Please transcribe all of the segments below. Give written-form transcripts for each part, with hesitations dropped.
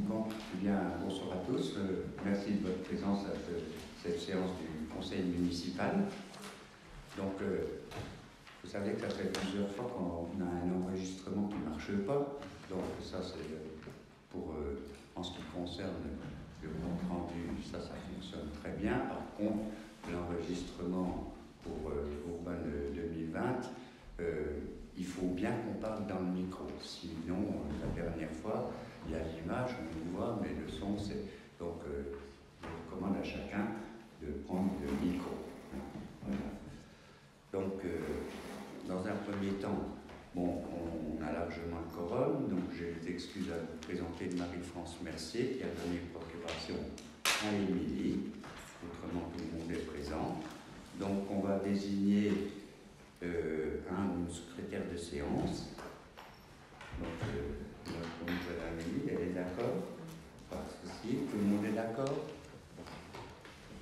Bon, eh bien, bonsoir à tous. Merci de votre présence à cette séance du conseil municipal. Donc, vous savez que ça fait plusieurs fois qu'on a un enregistrement qui ne marche pas. Donc, ça, c'est pour, en ce qui concerne le compte rendu, ça fonctionne très bien. Par contre, l'enregistrement pour Urban 2020, il faut bien qu'on parle dans le micro. Sinon, la dernière fois, il y a l'image, on nous voit, mais le son, c'est... Donc, je recommande à chacun de prendre le micro. Voilà. Donc, dans un premier temps, bon, on a largement le quorum, donc j'ai les excuses à vous présenter de Marie-France Mercier, qui a donné procuration à Émilie. Autrement, tout le monde est présent. Donc, on va désigner un secrétaire de séance. Donc, notre nouvelle Amélie, elle est d'accord? Pas de souci. Tout le monde est d'accord?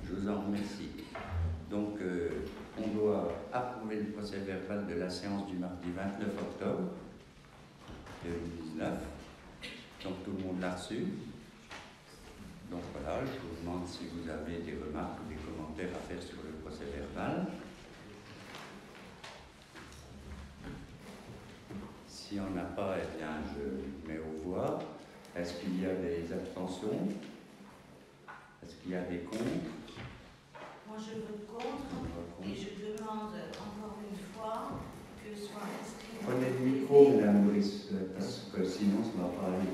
Je vous en remercie. Donc, on doit approuver le procès verbal de la séance du mardi 29 octobre 2019. Donc, tout le monde l'a reçu. Donc, voilà, je vous demande si vous avez des remarques ou des commentaires à faire sur le procès verbal. Si on n'a pas, eh bien, je mets aux voix. Est-ce qu'il y a des abstentions? Est-ce qu'il y a des contre? Moi, je vote contre et je demande encore une fois que soit inscrit... Prenez le micro, Madame Brice, parce que sinon, ça ne va pas aller.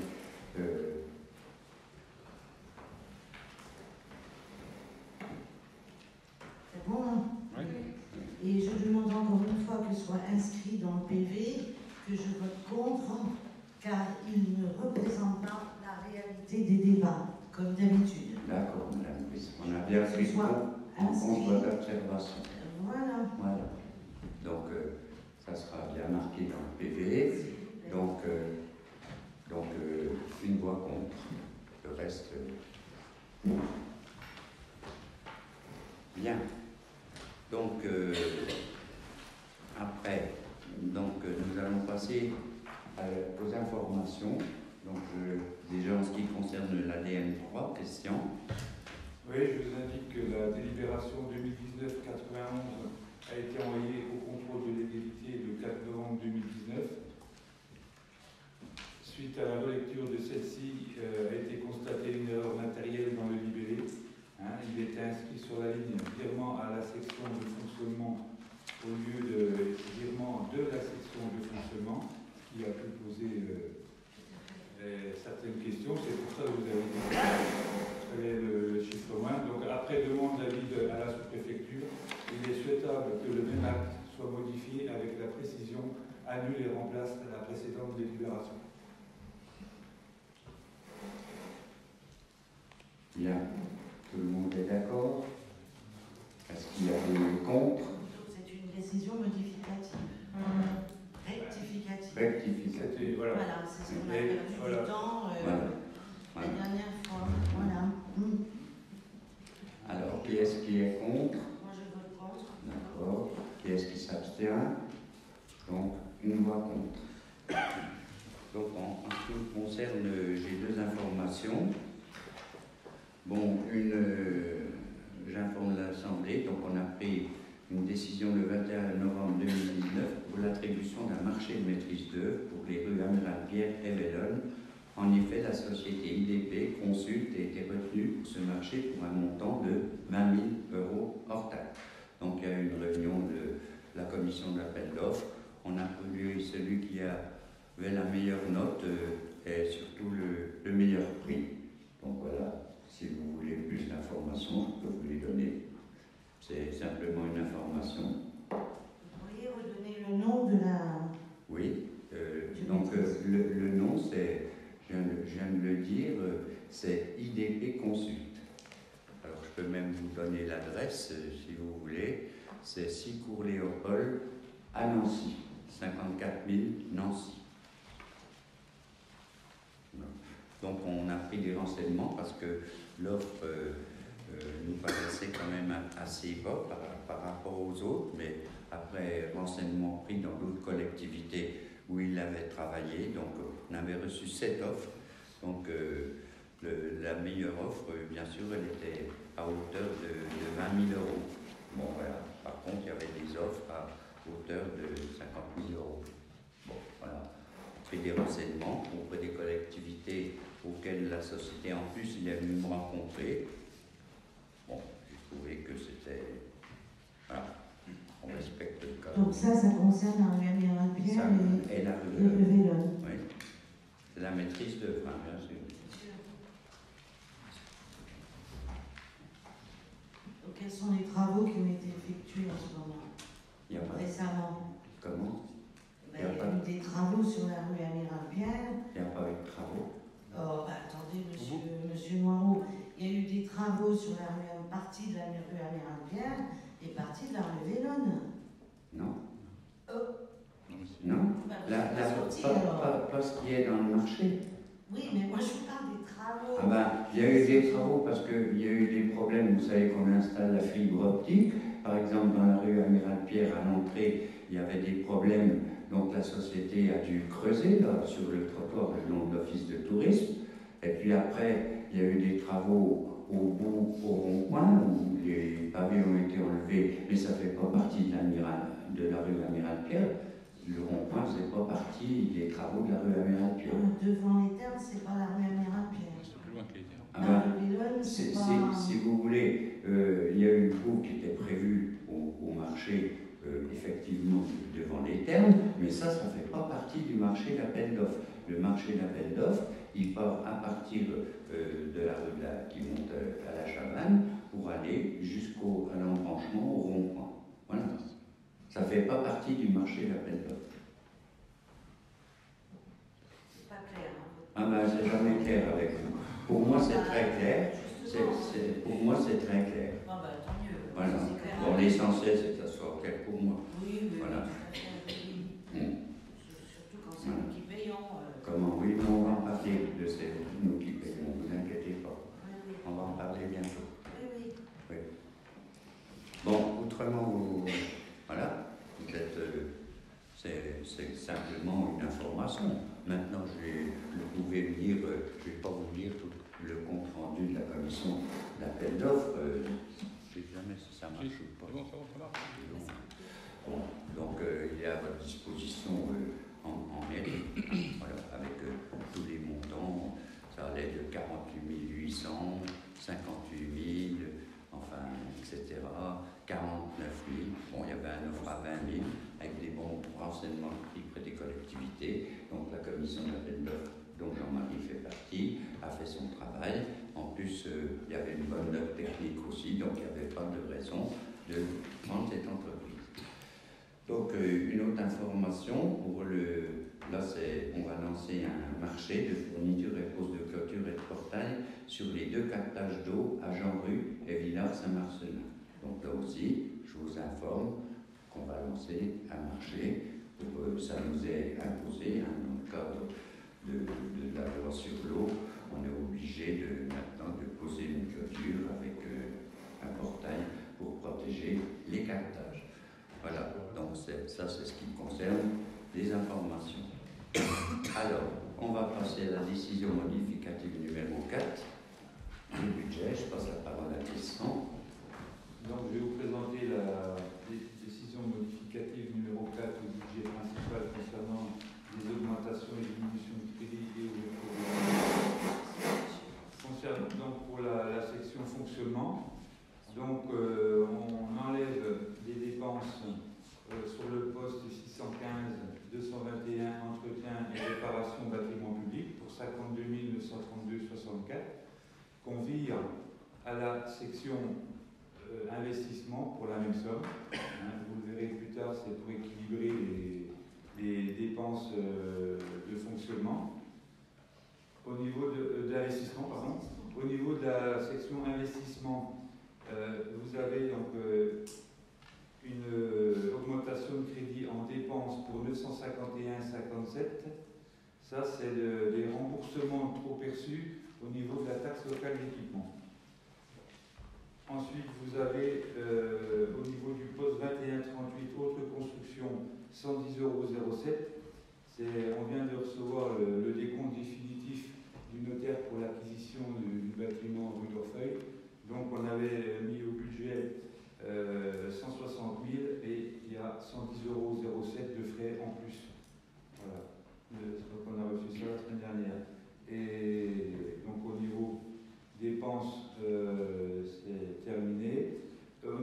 C'est bon, hein? Oui. Et je demande encore une fois que soit inscrit dans le PV que je vote contre, car il ne représente pas la réalité des débats, comme d'habitude. D'accord, Madame Brice. On a bien pris en compte votre observation. Voilà. Voilà. Donc, ça sera bien marqué dans le PV. Donc, une voix contre. Le reste... Bien. Donc, après, nous allons passer aux informations. Donc, déjà en ce qui concerne l'ADN 3, question. Oui, je vous indique que la délibération 2019-91 a été envoyée au contrôle de l'égalité le 4 novembre 2019. Suite à la relecture de celle-ci, a été constatée une erreur matérielle dans le libellé. Il était inscrit sur la ligne virement à la section de fonctionnement au lieu de virement de la section de fonctionnement, ce qui a pu poser certaines questions. C'est pour ça que vous avez le chiffrement. Donc après demande d'avis à la sous-préfecture, il est souhaitable que le même acte soit modifié avec la précision annule et remplace la précédente délibération. Bien. Tout le monde est d'accord? Est-ce qu'il y a des contre? C'est une décision modificative. Rectificative. Rectificative. Voilà, Voilà, c'est ce qu'on a perdu du temps la dernière fois. Voilà. Alors, qui est-ce qui est contre? Moi, je vote contre. D'accord. Qui est-ce qui s'abstient? Donc, une voix contre. Donc, en ce qui me concerne, j'ai deux informations. Bon, j'informe l'Assemblée, donc on a pris une décision le 21 novembre 2019 pour l'attribution d'un marché de maîtrise d'œuvre pour les rues Amélie-Pierre et Vellonne. En effet, la société IDP Consulte a été retenue pour ce marché pour un montant de 20 000 € hors taxe. Donc il y a eu une réunion de la commission d'appel d'offres. On a prévu celui qui avait la meilleure note et surtout le meilleur prix. Donc voilà. Si vous voulez plus d'informations, je peux vous les donner. C'est simplement une information. Vous pourriez redonner le nom de la... Oui, donc le nom, c'est, je viens de le dire, c'est IDP Consult. Alors je peux même vous donner l'adresse si vous voulez. C'est 6 cours Léopold à Nancy, 54 000 Nancy. Donc on a pris des renseignements parce que l'offre nous paraissait quand même assez bas par rapport aux autres, mais après renseignements pris dans d'autres collectivités où il avait travaillé, donc on avait reçu 7 offres. Donc la meilleure offre, bien sûr, elle était à hauteur de 20 000 euros. Bon, voilà. Par contre, il y avait des offres à hauteur de 50 000 euros. Bon, voilà. On fait des renseignements auprès des collectivités auxquelles la société, en plus, il est venu me rencontrer. Bon, j'ai trouvé que c'était... Voilà. On respecte le cas. Donc ça concerne la rue Amiral-Pierre et la le rue Vélone. Oui. C'est la maîtrise d'œuvre, hein, bien sûr. Donc, quels sont les travaux qui ont été effectués en ce moment? Il y a pas... Récemment. Comment? Il y a eu des travaux sur la rue Amiral-Pierre. Il n'y a pas eu de travaux. Oh, attendez, monsieur Noireau, il y a eu des travaux sur la rue, partie de la rue Amiral-Pierre et partie de la rue Vélone. Non. Oh. Non. Pas ce qui est dans le marché. Oui, mais moi je vous parle des travaux. Ah ben, il y a eu des travaux parce qu'il y a eu des problèmes. Vous savez qu'on installe la fibre optique. Par exemple, dans la rue Amiral-Pierre, à l'entrée, il y avait des problèmes. Donc la société a dû creuser là, sur le trottoir le long de l'office de tourisme. Et puis après, il y a eu des travaux au bout, au rond-point, où les pavés ont été enlevés, mais ça ne fait pas partie de la rue Amiral-Pierre. Le rond-point ne faisait pas partie des travaux de la rue Amiral-Pierre. Devant les terres, c'est pas la rue Amiral-Pierre. C'est plus loin que les terres. Ah ben, si vous voulez, il y a une cour qui était prévue au marché, effectivement, devant les termes, mais ça ne fait pas partie du marché d'appel d'offres. Le marché d'appel d'offres, il part à partir de la rue qui monte à la Chavanne pour aller jusqu'à l'embranchement au rond-point. Voilà. Ça ne fait pas partie du marché d'appel d'offres. C'est pas clair. Ah ben, c'est jamais clair avec vous. Pour moi, c'est très clair. Pour moi, c'est très clair. Ah ben, tant mieux. Voilà. C'est clair. Bon, l'essentiel, c'est que ça soit clair pour moi. Oui, Voilà. Surtout quand c'est nous qui payons. Comment? Oui, mais on va en parler de nous qui payons, ne vous inquiétez pas. Oui. On va en parler bientôt. Oui. Oui. Bon, autrement, voilà, peut-être c'est simplement une information. Maintenant, vous pouvez me dire, je ne vais pas vous lire tout le compte rendu de la commission d'appel d'offres. Je ne sais jamais si ça marche ou pas. Bon, donc il est à votre disposition en mairie, voilà, avec tous les montants. Ça allait de 48 800, 58 000, enfin, etc. 49 000. Bon, il y avait un offre à 20 000 avec des bons renseignements pris près des collectivités. Donc la commission d'appel d'offres, dont Jean-Marie fait partie, a fait son travail. En plus, il y avait une bonne note technique aussi, donc il n'y avait pas de raison de prendre cette entreprise. Donc une autre information pour là on va lancer un marché de fourniture et pose de clôture et de portail sur les 2 captages d'eau à Jean-Rue et Villars-Saint-Marcelin. Donc là aussi, je vous informe qu'on va lancer un marché. Ça nous est imposé dans le cadre de la loi sur l'eau. On est obligé maintenant de poser une clôture avec un portail pour protéger les captages. Voilà, donc ça c'est ce qui concerne les informations. Alors, on va passer à la décision modificative numéro 4 du budget. Je passe la parole à Tristan. Donc je vais vous présenter la décision modificative numéro 4 du budget principal concernant les augmentations et diminutions de crédit et ouverture de concernant donc pour la section fonctionnement. Donc on enlève des dépenses sur le poste 615 221 entretien et réparation bâtiments publics pour 52 932,64 qu'on vire à la section investissement pour la même somme. Vous le verrez plus tard, c'est pour équilibrer les dépenses de fonctionnement. Au niveau de l'investissement, pardon. Au niveau de la section investissement, vous avez donc une augmentation de crédit en dépenses pour 951,57. Ça, c'est les remboursements trop perçus au niveau de la taxe locale d'équipement. Ensuite, vous avez au niveau du poste 2138, autre construction, 110,07 €. On vient de recevoir le décompte définitif du notaire pour l'acquisition avait mis au budget 160 000 et il y a 110,07 € de frais en plus. Voilà. Donc on a reçu ça la semaine dernière. Et donc au niveau dépenses, c'est terminé. Au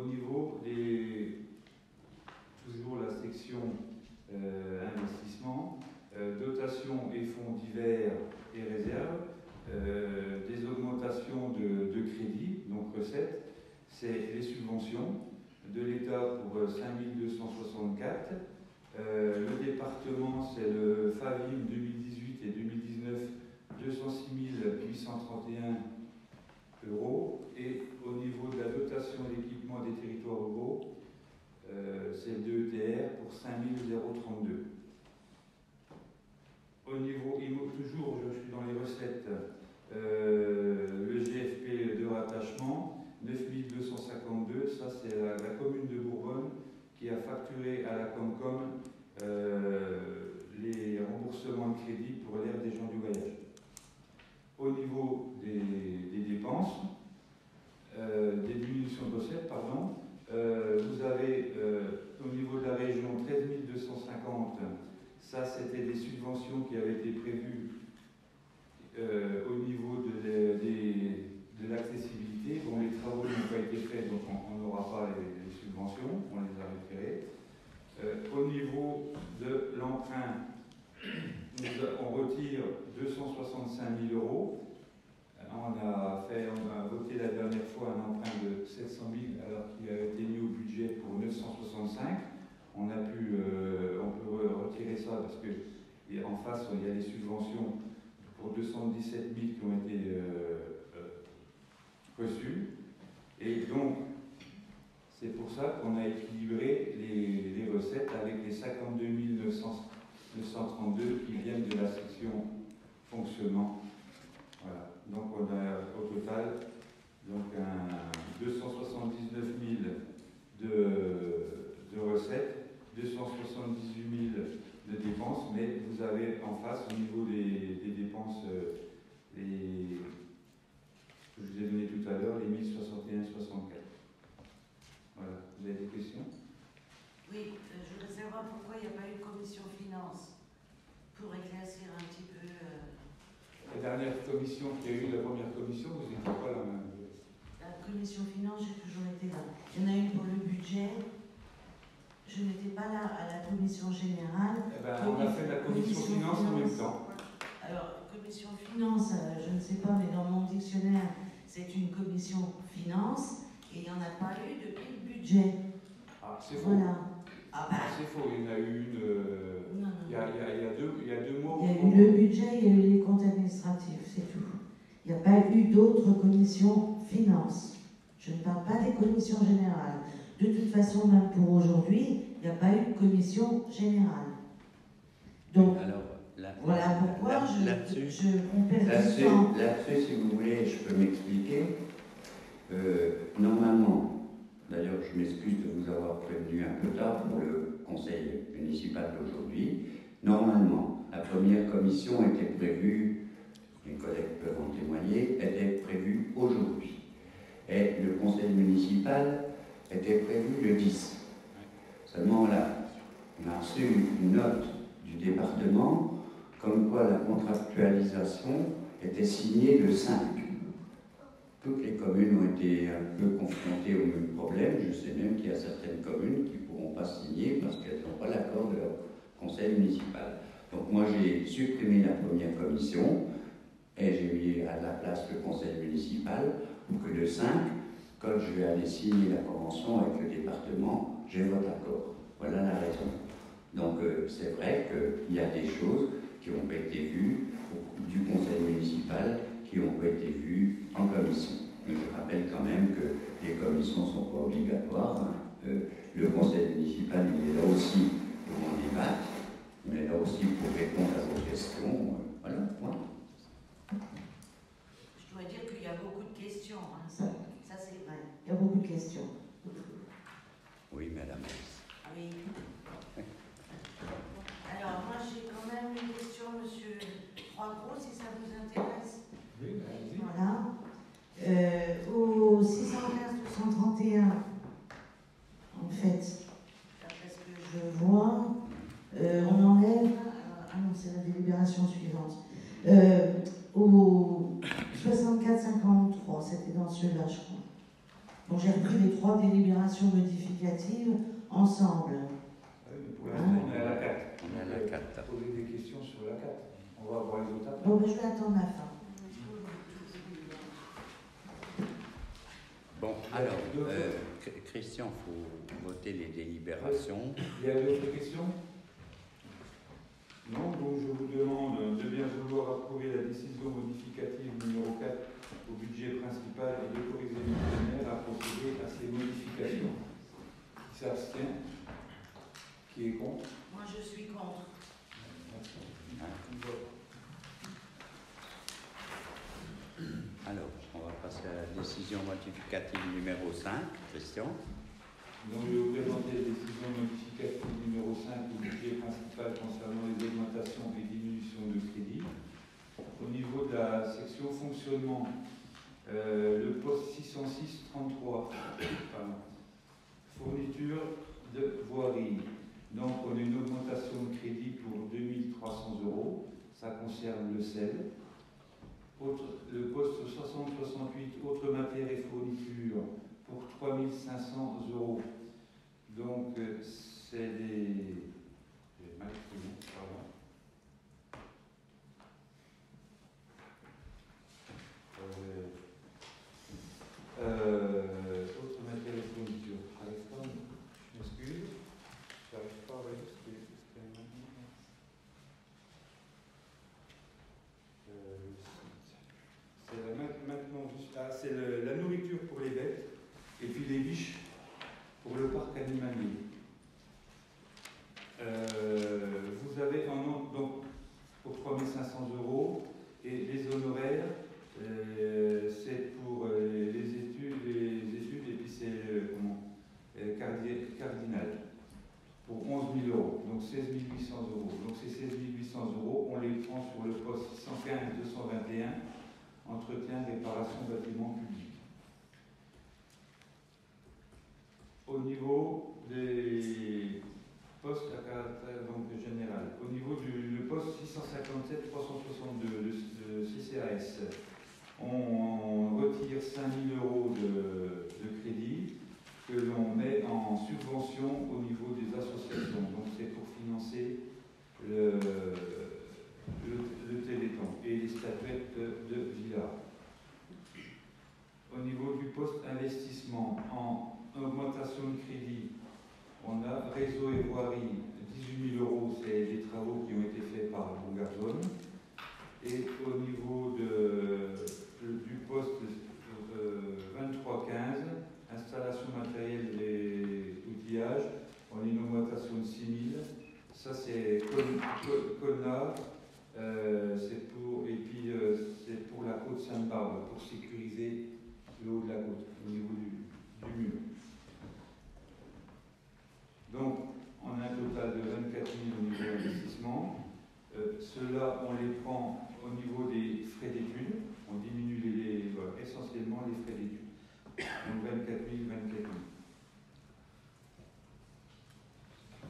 niveau des... toujours la section investissement, dotation et fonds divers et réserves, des augmentations de crédits, donc recettes, c'est les subventions de l'État pour 5 264. Le département, c'est le FAVIM 2018 et 2019, 206 831 €. Et au niveau de la dotation et l'équipement des territoires ruraux, c'est le DETR pour 5 032. Au niveau IMO, toujours, je suis dans les recettes, le GFP de rattachement, 9 252, ça c'est la commune de Bourbonne qui a facturé à la Comcom les remboursements de crédit pour l'aire des gens du voyage. Au niveau des dépenses, des diminutions de recettes, pardon, vous avez au niveau de la région 13 250, ça c'était des subventions qui avaient été prévues au niveau de l'accessibilité. Bon, les travaux n'ont pas été faits, donc on n'aura pas les subventions, on les a retirées. Au niveau de l'emprunt, on retire 265 000 €. On a voté la dernière fois un emprunt de 700 000 alors qu'il avait été mis au budget pour 965. On peut retirer ça parce qu'en face, il y a les subventions pour 217 000 qui ont été reçues. Et donc, c'est pour ça qu'on a équilibré les recettes avec les 52 932 qui viennent de la section fonctionnement. Voilà. Donc on a au total donc 279 000 de recettes, 278 000 de dépenses, mais vous avez en face au niveau des dépenses que je vous ai donné tout à l'heure, les 1061,64. Voilà. Vous avez des questions? Oui, je voudrais savoir pourquoi il n'y a pas eu de commission finance pour éclaircir un petit peu. La dernière commission qu'il y a eu, la première commission, vous n'étiez pas là. La commission finance, j'ai toujours été là. Il y en a une pour le budget. Je n'étais pas là à la commission générale. Eh ben, on a fait la commission finance en même temps. Alors, commission finance, je ne sais pas, mais dans mon dictionnaire, c'est une commission finance et il n'y en a pas eu depuis le budget. Ah, c'est faux. Voilà. Ah bah. C'est faux, il y en a eu une. Non. Il y a 2 mois. Il y a eu le budget, il y a eu les comptes administratifs, c'est tout. Il n'y a pas eu d'autres commissions finances. Je ne parle pas des commissions générales. De toute façon, même pour aujourd'hui, il n'y a pas eu de commission générale. Donc, alors, voilà pourquoi on perd du temps. Là-dessus, si vous voulez, je peux m'expliquer. Normalement, d'ailleurs, je m'excuse de vous avoir prévenu un peu tard pour le conseil municipal d'aujourd'hui. Normalement, la première commission était prévue, les collègues peuvent en témoigner, était prévue aujourd'hui. Et le conseil municipal était prévu le 10. Seulement là, on a reçu une note du département comme quoi la contractualisation était signée le 5. Toutes les communes ont été un peu confrontées au même problème. Je sais même qu'il y a certaines communes qui ne pourront pas signer parce qu'elles n'ont pas l'accord de leur conseil municipal. Donc moi j'ai supprimé la première commission et j'ai mis à la place le conseil municipal pour que le 5, quand je vais aller signer la convention avec le département, j'ai votre accord. Voilà la raison. Donc c'est vrai qu'il y a des choses qui n'ont pas été vues du conseil municipal, qui n'ont pas été vues en commission. Mais je rappelle quand même que les commissions ne sont pas obligatoires. Le conseil municipal, il est là aussi pour en débattre, mais là aussi pour répondre à vos questions. Voilà. Je dois dire qu'il y a beaucoup de questions. Hein. Ça c'est vrai. Il y a beaucoup de questions. Oui, madame. Oui. Alors, moi, j'ai quand même une question, monsieur Trois-Gros, si ça vous intéresse. Oui, allez-y. Voilà. Au 600 Au 64-53, c'était dans celui-là, je crois. Donc j'ai repris les 3 délibérations modificatives ensemble. Pour l'instant, on est à la 4. On est à la 4. Poser des questions sur la 4. On va voir les autres après. Bon, ben, je vais attendre la fin. Bon, alors, Christian, il faut voter les délibérations. Il y a d'autres questions? Non, donc je vous demande de bien vouloir approuver la décision modificative numéro 4 au budget principal et d'autoriser le fonctionnaire à procéder à ces modifications. Qui s'abstient? Qui est contre? Moi, je suis contre. Alors, on va passer à la décision modificative numéro 5. Christian. Donc, je vais vous présenter la décision modificative numéro 5 au budget principal concernant les augmentations et diminutions de crédit. Au niveau de la section fonctionnement, le poste 606-33, fourniture de voirie. Donc, on a une augmentation de crédit pour 2300 €. Ça concerne le sel. Le poste 60-68, autres matières et fournitures, pour 3500 €. Donc, c'est des... J'ai mal exprimé, pardon. Autres matières et fournitures. J'arrive pas, je m'excuse. J'arrive pas à voir ce que c'est maintenant. C'est maintenant juste là, c'est la nourriture pour les bêtes et puis les biches pour le parc animalier. Vous avez donc pour 3500 € et les honoraires, c'est pour les études et puis c'est cardinal pour 11 000 €, donc 16 800 €. Donc ces 16 800 €, on les prend sur le poste 615-221, entretien, réparation, bâtiments publics. Au niveau des postes à caractère donc, général, au niveau du poste 657-362 de CCAS, on retire 5 000 € de crédit que l'on met en subvention au niveau des associations. Donc c'est pour financer le Téléthon et les statuettes de Villars. Au niveau du poste investissement, en augmentation de crédit, on a réseau et voirie, 18 000 €, c'est des travaux qui ont été faits par Longarzone. Et au niveau du poste 2315, installation matérielle et outillage, on a une augmentation de 6 000. Ça c'est Colna, c'est pour la côte Sainte-Barbe, pour sécuriser le haut de la côte, au niveau du mur. Donc, on a un total de 24 000 au niveau d'investissement. Ceux-là, on les prend au niveau des frais d'études. On diminue essentiellement les frais d'études. Donc 24 000, 24 000.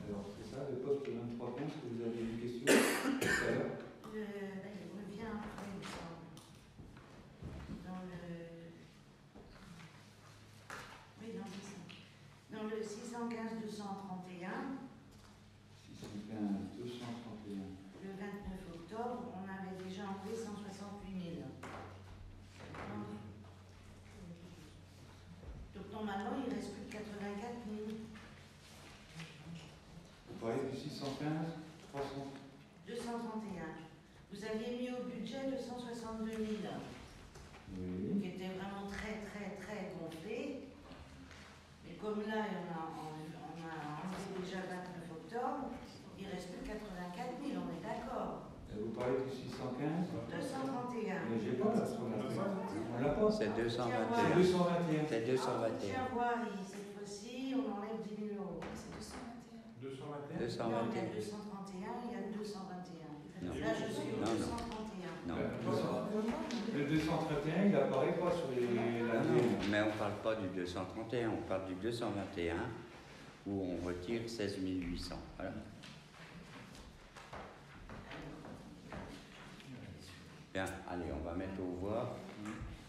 Alors, c'est ça, le poste 23 comptes, que vous avez une question tout à l'heure? Il revient après, il me semble. Dans le 615-231, 615-231. le 29 octobre, on avait déjà enlevé 168 000. Donc normalement, il ne reste plus que 84 000. Vous parlez du 615, 300 231. Vous aviez mis au budget 262 000, Oui. qui était vraiment très très très gonflé. Et comme là, on a enlevé déjà le 29 octobre, il ne reste plus que 84 000, on est d'accord. Vous parlez du 615 231. Mais j'ai pas là sur la on l'a pas. C'est 221. C'est 221. C'est 221. Tiens, voir, cette fois-ci, on enlève 10 000 €. C'est 221. 221. Non, il y a 231, il y a 221. Non. Là, je suis au Non, 231. Non. Le 231, il n'apparaît pas sur la Non, mais on ne parle pas du 231, on parle du 221 où on retire 16 800. Voilà. Bien, allez, on va mettre aux voix.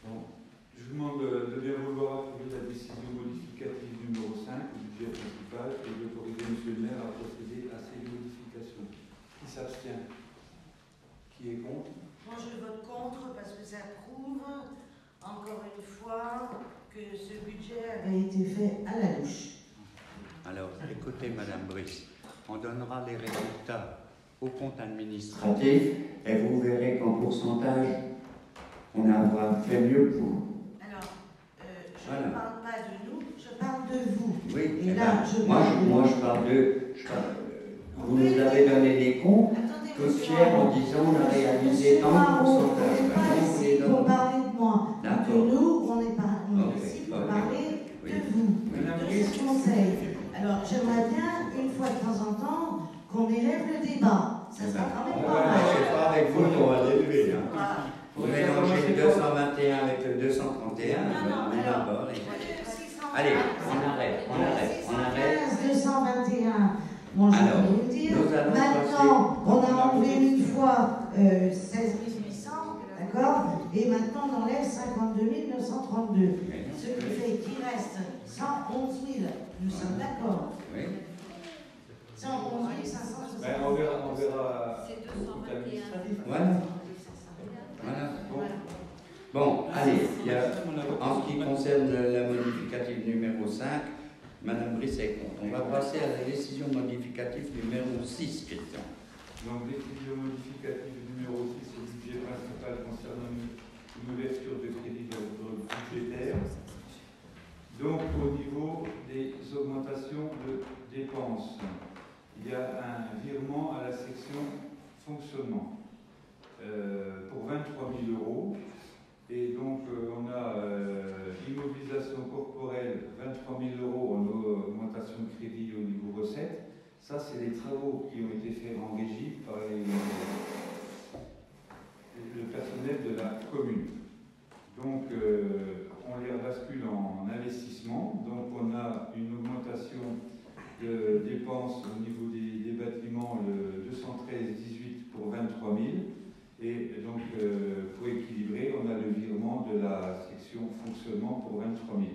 Bon. Je vous demande de bien vouloir approuver la décision modificative numéro 5 du budget principal et d'autoriser M. le maire à procéder à ces modifications. Qui s'abstient? Qui est contre? Moi, je vote contre parce que ça prouve, encore une fois, que ce budget avait été fait à la louche. Alors, écoutez, Madame Brice, on donnera les résultats au compte administratif et vous verrez qu'en pourcentage, on a fait mieux que vous. Alors, je Voilà. ne parle pas de nous, je parle de vous. Oui, Et eh là, ben, je moi, parle de... moi, je parle de... vous nous avez donné des comptes, Attendez, tout monsieur fiers en Marot. disant on a réalisé Monsieur tant de Marot, pourcentage. on n'est pas Ben, on ici les donne. pour parler de moi. De D'accord. nous, on est Ok, ici pour ok. parler Oui. de vous, Madame de Brice, ce conseil. Alors, j'aimerais bien, une fois de temps en temps, qu'on élève le débat. Ça sera quand même pas mal. C'est pas avec vous qu'on va l'élever. Hein. Voilà. Vous mélangez le 221 avec le 231, Non, on est alors, d'accord. 615, Allez, on arrête. 221. Bon, je Alors, vais vous dire, nous allons maintenant, on a enlevé une fois 16 800, d'accord? Et maintenant, on enlève 52 932. Ce qui fait qu'il reste 111 000. Nous sommes d'accord? Oui. 111 560. ben, on verra C'est au compte 221. administratif. Voilà. Voilà. Bon, allez, il y a, en ce qui concerne la modificative numéro 5, Madame Brice est contre. On va passer à la décision modificative numéro 6, Christian. Donc, décision modificative numéro 6 au budget principal concernant une ouverture de crédit budgétaire. Donc, au niveau des augmentations de dépenses, il y a un virement à la section fonctionnement pour 23 000 €. Et donc, on a immobilisation corporelle, 23 000 € en augmentation de crédit au niveau recettes. Ça, c'est les travaux qui ont été faits en régie par le personnel de la commune. Donc, on les bascule en investissement. Donc, on a une augmentation de dépenses au niveau des bâtiments, le 213,18 pour 23 000. Et donc, pour équilibrer, on a le virement de la section fonctionnement pour 23 000.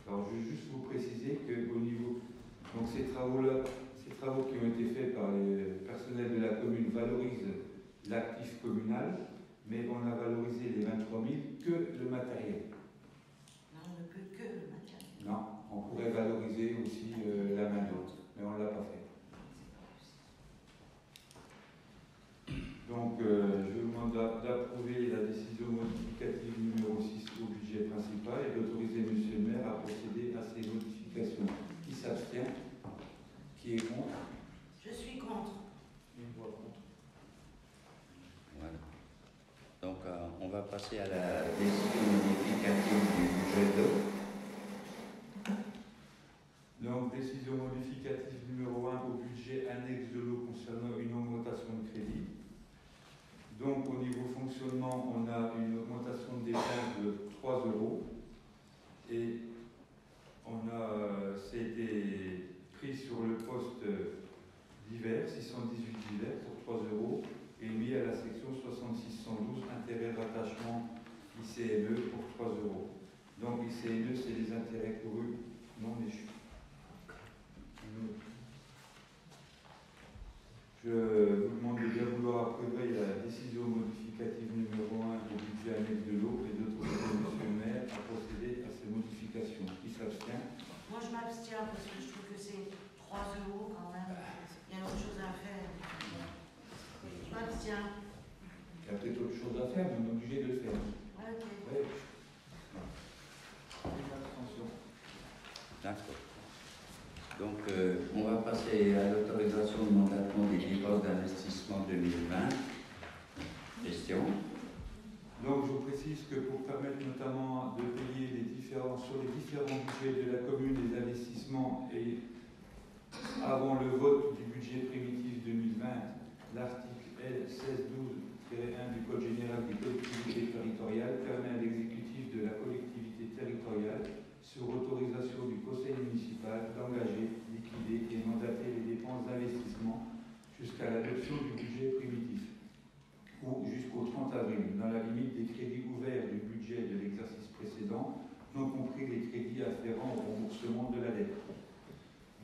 Alors, je vais juste vous préciser qu'au niveau, donc ces travaux qui ont été faits par les personnels de la commune valorisent l'actif communal, mais on a valorisé les 23 000 que le matériel. Non, on ne peut que le matériel. Non, on pourrait valoriser aussi la main d'œuvre, mais on ne l'a pas fait. Donc, je vous demande d'approuver la décision modificative numéro 6 au budget principal et d'autoriser M. le maire à procéder à ces modifications. Qui s'abstient? Qui est contre? Je suis contre. Une voix contre. Voilà. Donc, on va passer à la décision modificative du budget d'eau. Donc, décision modificative numéro 1 au budget annexe de l'eau concernant une augmentation de crédit. Donc, au niveau fonctionnement, on a une augmentation de dépenses de 3 €. Et on a, c'était pris sur le poste d'hiver, 618 d'hiver pour 3 € et mis à la section 6612, intérêt de rattachement ICNE pour 3 €. Donc, ICNE, c'est les intérêts courus non échus. Je vous demande de bien vouloir approuver la décision modificative numéro 1 au budget annexe de l'eau et d'autoriser M. le maire à procéder à ces modifications. Qui s'abstient? Moi, je m'abstiens parce que je trouve que c'est 3 € quand même. Il y a autre chose à faire. Je m'abstiens. Il y a peut-être autre chose à faire, mais on est obligé de le faire. Ok. Ouais. Attention. D'accord. Donc, on va passer à l'autorisation de mandatement des dépenses d'investissement 2020. Question. Donc, je vous précise que pour permettre notamment de payer sur les différents budgets de la commune les investissements et avant le vote du budget primitif 2020, l'article L 1612-1 du Code général des collectivités territoriales permet à l'exécutif de la collectivité territoriale, sur autorisation du conseil municipal, d'engager, liquider et mandater les dépenses d'investissement jusqu'à l'adoption du budget primitif ou jusqu'au 30 avril, dans la précédent, non compris les crédits afférents au remboursement de la dette.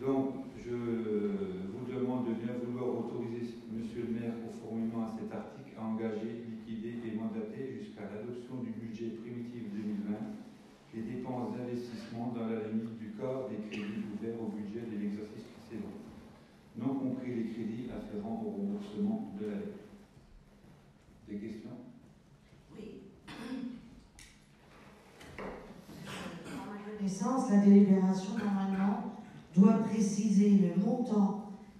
Donc, je vous demande de bien vouloir autoriser Monsieur le maire, conformément à cet article, à engager, liquider et mandater jusqu'à l'adoption du budget primitif 2020 les dépenses d'investissement dans la limite du quart des crédits ouverts au budget de l'exercice précédent, non compris les crédits afférents au remboursement de la dette. Des questions? Oui. Dans ma connaissance, la délibération, normalement, doit préciser le montant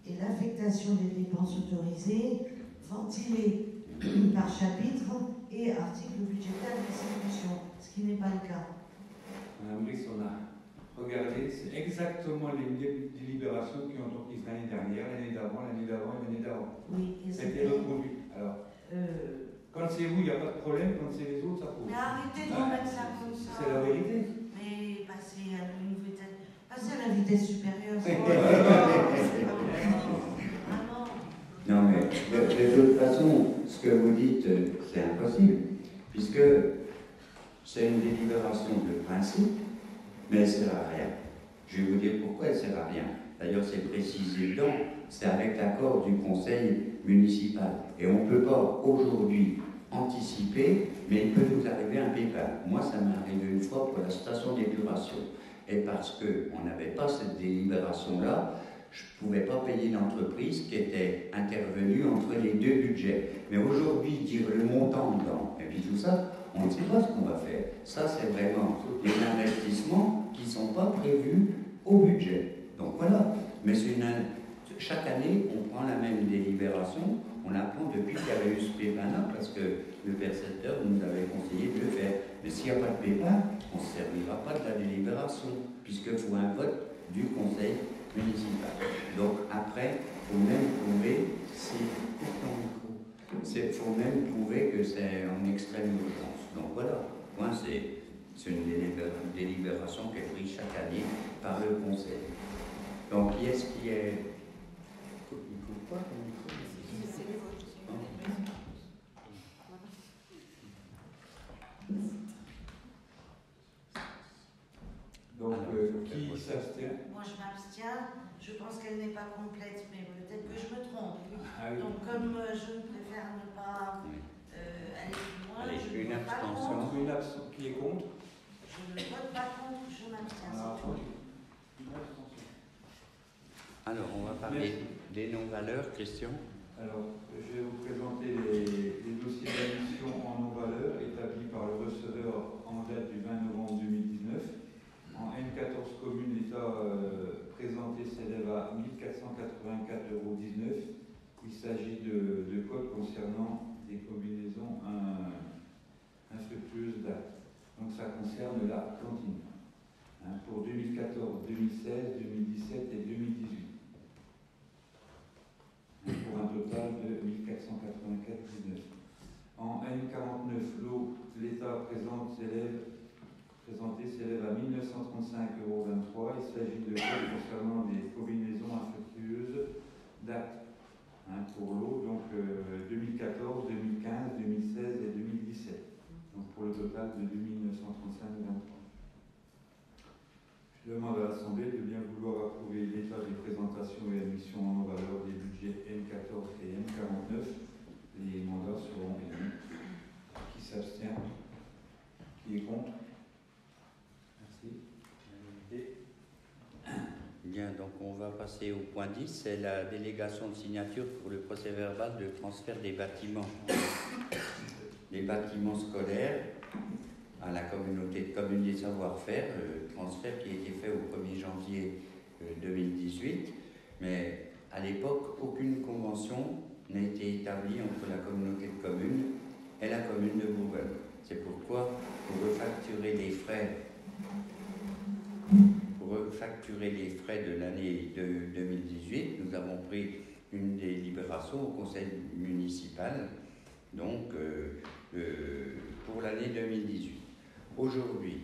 et l'affectation des dépenses autorisées, ventilées par chapitre et article budgétaire d'exécution, ce qui n'est pas le cas. Madame Brice, on a regardé, c'est exactement les délibérations qui ont été prises l'année dernière, l'année d'avant et l'année d'avant. Oui, et C'était reproduit. Alors, quand c'est vous, il n'y a pas de problème, quand c'est les autres, ça pose. Mais arrêtez de remettre ça comme ça. C'est la vérité. Mais passez à la vitesse supérieure. Non, mais de toute façon, ce que vous dites, c'est impossible, puisque c'est une délibération de principe, mais elle ne sert à rien. Je vais vous dire pourquoi elle ne sert à rien. D'ailleurs, c'est précisé dedans, c'est avec l'accord du conseil municipal. Et on ne peut pas aujourd'hui anticiper, mais il peut nous arriver un pépin. Moi, ça m'est arrivé une fois pour la station d'épuration. Et parce qu'on n'avait pas cette délibération-là, je ne pouvais pas payer l'entreprise qui était intervenue entre les deux budgets. Mais aujourd'hui, dire le montant dedans, et puis tout ça, on ne sait pas ce qu'on va faire. Ça, c'est vraiment des investissements qui ne sont pas prévus au budget. Donc voilà. Mais chaque année, on prend la même délibération. On apprend depuis qu'il y avait eu ce pépin-là, parce que le percepteur nous avait conseillé de le faire. Mais s'il n'y a pas de pépin, on ne se servira pas de la délibération, puisqu'il faut un vote du conseil municipal. Donc après, il faut même prouver, faut même prouver que c'est en extrême urgence. Donc voilà, moi c'est une délibération qui est prise chaque année par le conseil. Donc qui est-ce qui est... Il faut quoi comme micro? Donc, qui s'abstient? Moi, je m'abstiens. Je pense qu'elle n'est pas complète, mais peut-être que je me trompe. Ah, oui. Donc, comme je préfère ne pas aller plus loin, Allez, je une ne vote pas abstention. contre. Une absence qui est contre? Je ne vote pas contre, je m'abstiens. Alors, C'est tout. une abstention. Alors, on va parler des non-valeurs, Christian. Alors, je vais vous présenter les dossiers d'admission en non-valeur établis par le receveur en date du 20 novembre 2019. En N14 communes, l'État présenté s'élève à 1 484,19 €. Il s'agit de codes concernant des combinaisons infructueuses d'actes. Donc ça concerne la cantine. Pour 2014, 2016, 2017 et 2018. Pour un total de 1 484,19 €. En N49, l'eau, l'État présenté s'élève à 1 935,23 €. Il s'agit de codes concernant des combinaisons infructueuses d'actes pour l'eau, donc 2014, 2015, 2016 et 2017. Donc pour le total de 2 935,23 €. Je demande à l'Assemblée de bien vouloir approuver l'état des présentations et admissions en valeur des budgets N14 et N49. Les mandats seront émis. Qui s'abstient? Qui est contre? Bien, donc on va passer au point 10, c'est la délégation de signature pour le procès-verbal de transfert des bâtiments scolaires à la communauté de communes des savoir-faire, transfert qui a été fait au 1er janvier 2018, mais à l'époque, aucune convention n'a été établie entre la communauté de communes et la commune de Bourgogne. C'est pourquoi, pour refacturer les frais de l'année 2018, nous avons pris une délibération au conseil municipal, donc pour l'année 2018. Aujourd'hui,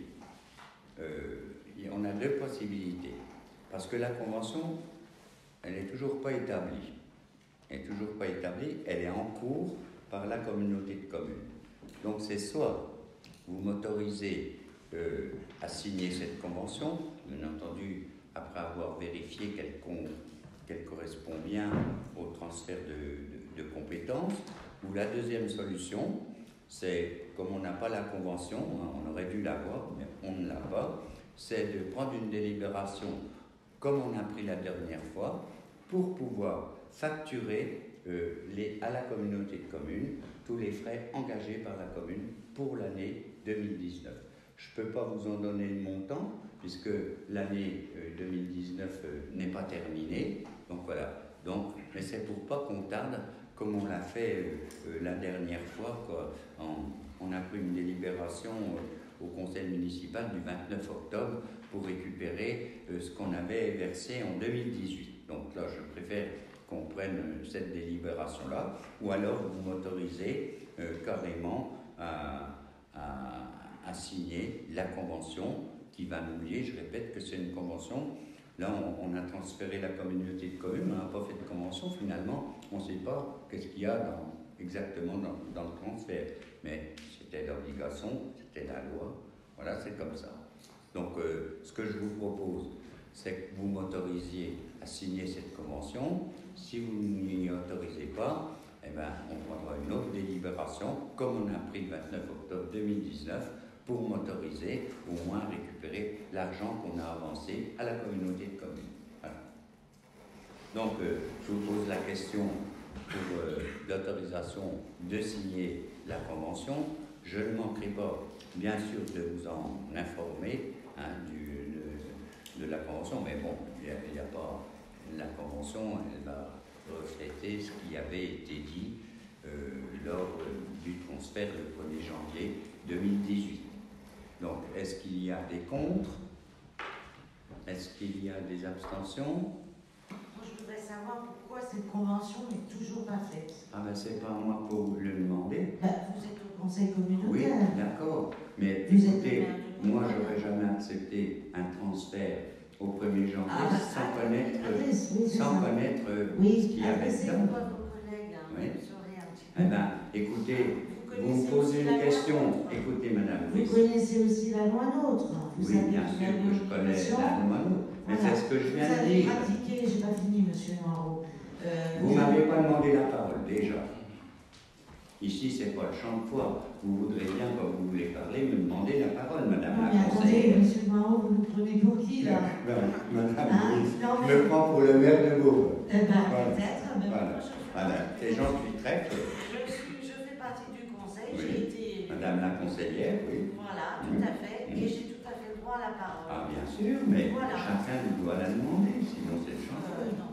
on a deux possibilités, parce que la convention, elle n'est toujours pas établie. Elle est en cours par la communauté de communes. Donc c'est soit vous m'autorisez à signer cette convention, bien entendu, après avoir vérifié qu'elle correspond bien au transfert de compétences. Ou la deuxième solution, c'est, comme on n'a pas la convention, on aurait dû l'avoir, mais on ne l'a pas, c'est de prendre une délibération comme on a pris la dernière fois, pour pouvoir facturer à la communauté de communes tous les frais engagés par la commune pour l'année 2019. Je ne peux pas vous en donner le montant, puisque l'année 2019 n'est pas terminée. Donc voilà. Mais c'est pour pas qu'on tarde, comme on l'a fait la dernière fois, quoi. On a pris une délibération au conseil municipal du 29 octobre pour récupérer ce qu'on avait versé en 2018. Donc là, je préfère qu'on prenne cette délibération-là, ou alors vous m'autorisez carrément à signer la convention qui va nous lier. Je répète que c'est une convention. Là, on a transféré la communauté de communes, on n'a pas fait de convention. Finalement, on ne sait pas qu'est-ce qu'il y a exactement dans le transfert. Mais c'était l'obligation, c'était la loi. Voilà, c'est comme ça. Donc, ce que je vous propose, c'est que vous m'autorisiez à signer cette convention. Si vous ne m'y autorisez pas, eh ben, on prendra une autre délibération, comme on a pris le 29 octobre 2019, pour m'autoriser au moins à récupérer l'argent qu'on a avancé à la communauté de communes. Voilà. Donc, je vous pose la question pour l'autorisation de signer la convention. Je ne manquerai pas, bien sûr, de vous en informer de la convention, mais bon, il n'y a pas... La convention, elle va refléter ce qui avait été dit lors du transfert le 1er janvier 2018. Donc, est-ce qu'il y a des contre? Est-ce qu'il y a des abstentions? Moi, je voudrais savoir pourquoi cette convention n'est toujours pas faite. Ah ben, c'est pas à moi pour le demander. Vous êtes au conseil communautaire. Oui, d'accord. Mais Vous écoutez, êtes moi, j'aurais jamais accepté un transfert au 1er janvier sans connaître ce qu'il y avait dedans. Oui. Eh bien, écoutez, vous me posez une question. Écoutez, madame. Vous connaissez aussi la loi NOTRe. Oui, bien sûr que je connais la loi NOTRe. Mais c'est ce que je viens de dire. Vous avez pratiqué, j'ai pas fini, monsieur Noirot. Vous ne m'avez pas demandé la parole, déjà. Ici, ce n'est pas le champ de foi. Vous voudrez bien, quand vous voulez parler, me demander la parole, madame la conseillère. Attendez, monsieur Noirot, vous nous prenez pour qui, là? Madame, je me prends pour le maire de Bourg. Eh bien, peut-être, mais voilà. Et j'en suis très fier. Je fais partie du conseil, Oui. j'ai été... Madame la conseillère, oui. Voilà, tout à fait, et j'ai tout à fait le droit à la parole. Ah, bien sûr, mais voilà. chacun doit la demander, sinon c'est le champ. Non,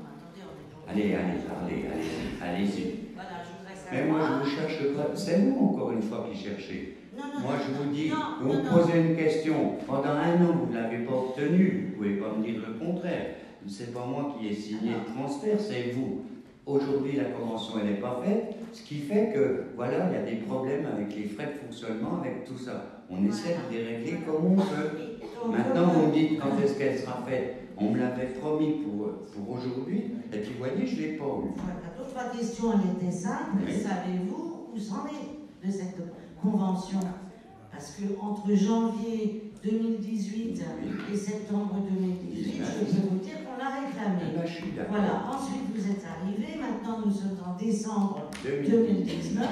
mais attendez, on est pas... Allez-y. Voilà, je voudrais savoir... Mais moi, je vous cherche pas. C'est vous, encore une fois, qui cherchez. Moi, je vous dis, vous me posez une question. Pendant un an, vous ne l'avez pas obtenue. Vous ne pouvez pas me dire le contraire. Ce n'est pas moi qui ai signé le transfert, c'est vous. Aujourd'hui, la convention, elle n'est pas faite, ce qui fait que, voilà, il y a des problèmes avec les frais de fonctionnement, avec tout ça. On essaie de les régler comme on peut. Maintenant, vous me dites quand est-ce qu'elle sera faite. On me l'avait promis pour aujourd'hui, et puis, vous voyez, je ne l'ai pas eu. L'autre question, elle était simple. Oui. Savez-vous où s'en est de cette convention? Parce que entre janvier 2018 et septembre 2018, je peux vous dire qu'on l'a réclamé. Ah ben, je suis d'accord. Voilà. Ensuite, vous êtes arrivé. Maintenant, nous sommes en décembre 2019.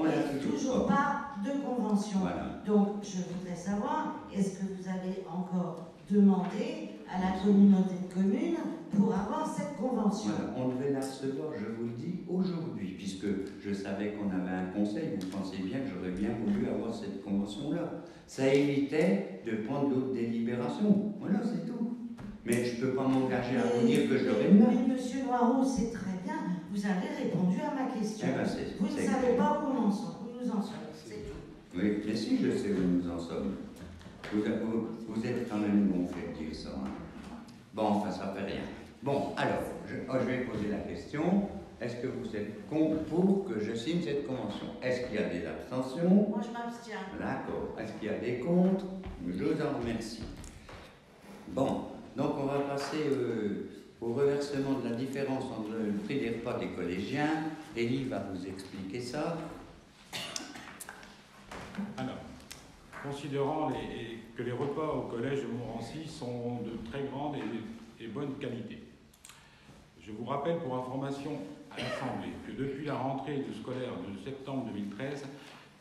Et toujours pas de convention. Voilà. Donc, je voudrais savoir, est-ce que vous avez encore demandé à la communauté de communes pour avoir cette convention? Voilà. On devait la recevoir, je vous le dis, aujourd'hui, puisque je savais qu'on avait un conseil. Vous pensez bien que j'aurais bien voulu avoir cette convention-là. Ça évitait de prendre d'autres délibérations. Voilà, c'est tout. Mais je ne peux pas m'engager à vous dire que je l'aurais mis. Mais monsieur Noirot, c'est très bien. Vous avez répondu à ma question. Eh ben, vous ne savez pas où nous en sommes. C'est tout. Oui, mais si, je sais où nous en sommes. Vous êtes quand même bon fait de dire ça. Hein. Bon, enfin, ça fait rien. Bon, alors, je vais poser la question. Est-ce que vous êtes pour que je signe cette convention? Est-ce qu'il y a des abstentions? Moi, je m'abstiens. D'accord. Est-ce qu'il y a des contre? Je vous en remercie. Bon, donc on va passer au reversement de la différence entre le prix des repas des collégiens. Élie va vous expliquer ça. Alors, considérant que les repas au collège de Montmorency sont de très grande et bonne qualité. Je vous rappelle pour information à l'Assemblée que depuis la rentrée scolaire de septembre 2013,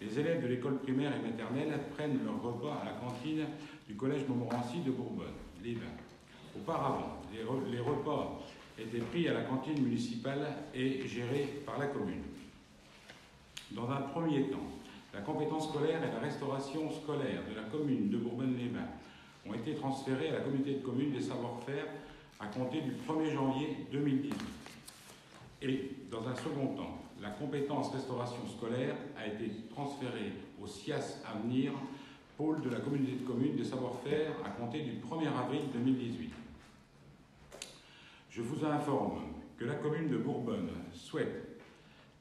les élèves de l'école primaire et maternelle prennent leur repas à la cantine du collège Montmorency de Bourbonne-les-Bains. Auparavant, les repas étaient pris à la cantine municipale et gérés par la commune. Dans un premier temps, la compétence scolaire et la restauration scolaire de la commune de Bourbonne-les-Bains ont été transférées à la communauté de communes des savoir-faire à compter du 1er janvier 2018. Et, dans un second temps, la compétence restauration scolaire a été transférée au SIAS Avenir, pôle de la communauté de communes des savoir-faire à compter du 1er avril 2018. Je vous informe que la commune de Bourbonne souhaite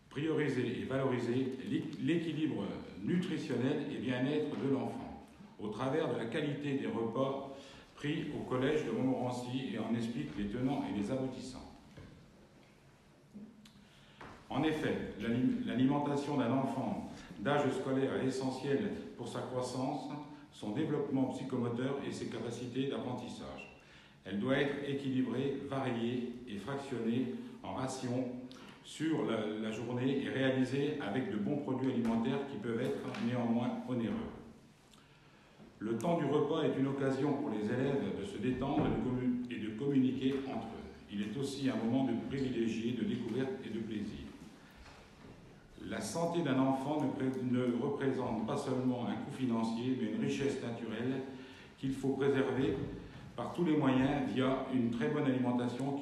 prioriser et valoriser l'équilibre nutritionnel et bien-être de l'enfant au travers de la qualité des repas pris au collège de Montmorency et en explique les tenants et les aboutissants. En effet, l'alimentation d'un enfant d'âge scolaire est essentielle pour sa croissance, son développement psychomoteur et ses capacités d'apprentissage. Elle doit être équilibrée, variée et fractionnée en rations sur la journée et réalisée avec de bons produits alimentaires qui peuvent être néanmoins onéreux. Le temps du repas est une occasion pour les élèves de se détendre et de communiquer entre eux. Il est aussi un moment de privilégié, de découverte et de plaisir. La santé d'un enfant ne représente pas seulement un coût financier, mais une richesse naturelle qu'il faut préserver par tous les moyens via une très bonne alimentation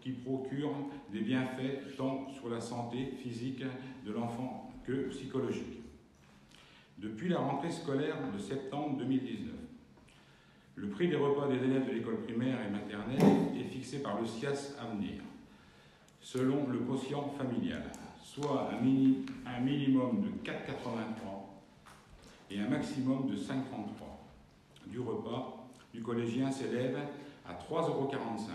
qui procure des bienfaits tant sur la santé physique de l'enfant que psychologique. Depuis la rentrée scolaire de septembre 2019, le prix des repas des élèves de l'école primaire et maternelle est fixé par le SIAS Avenir, selon le quotient familial, soit un minimum de 4,83 et un maximum de 5,33 du repas du collégien s'élève à 3,45 €,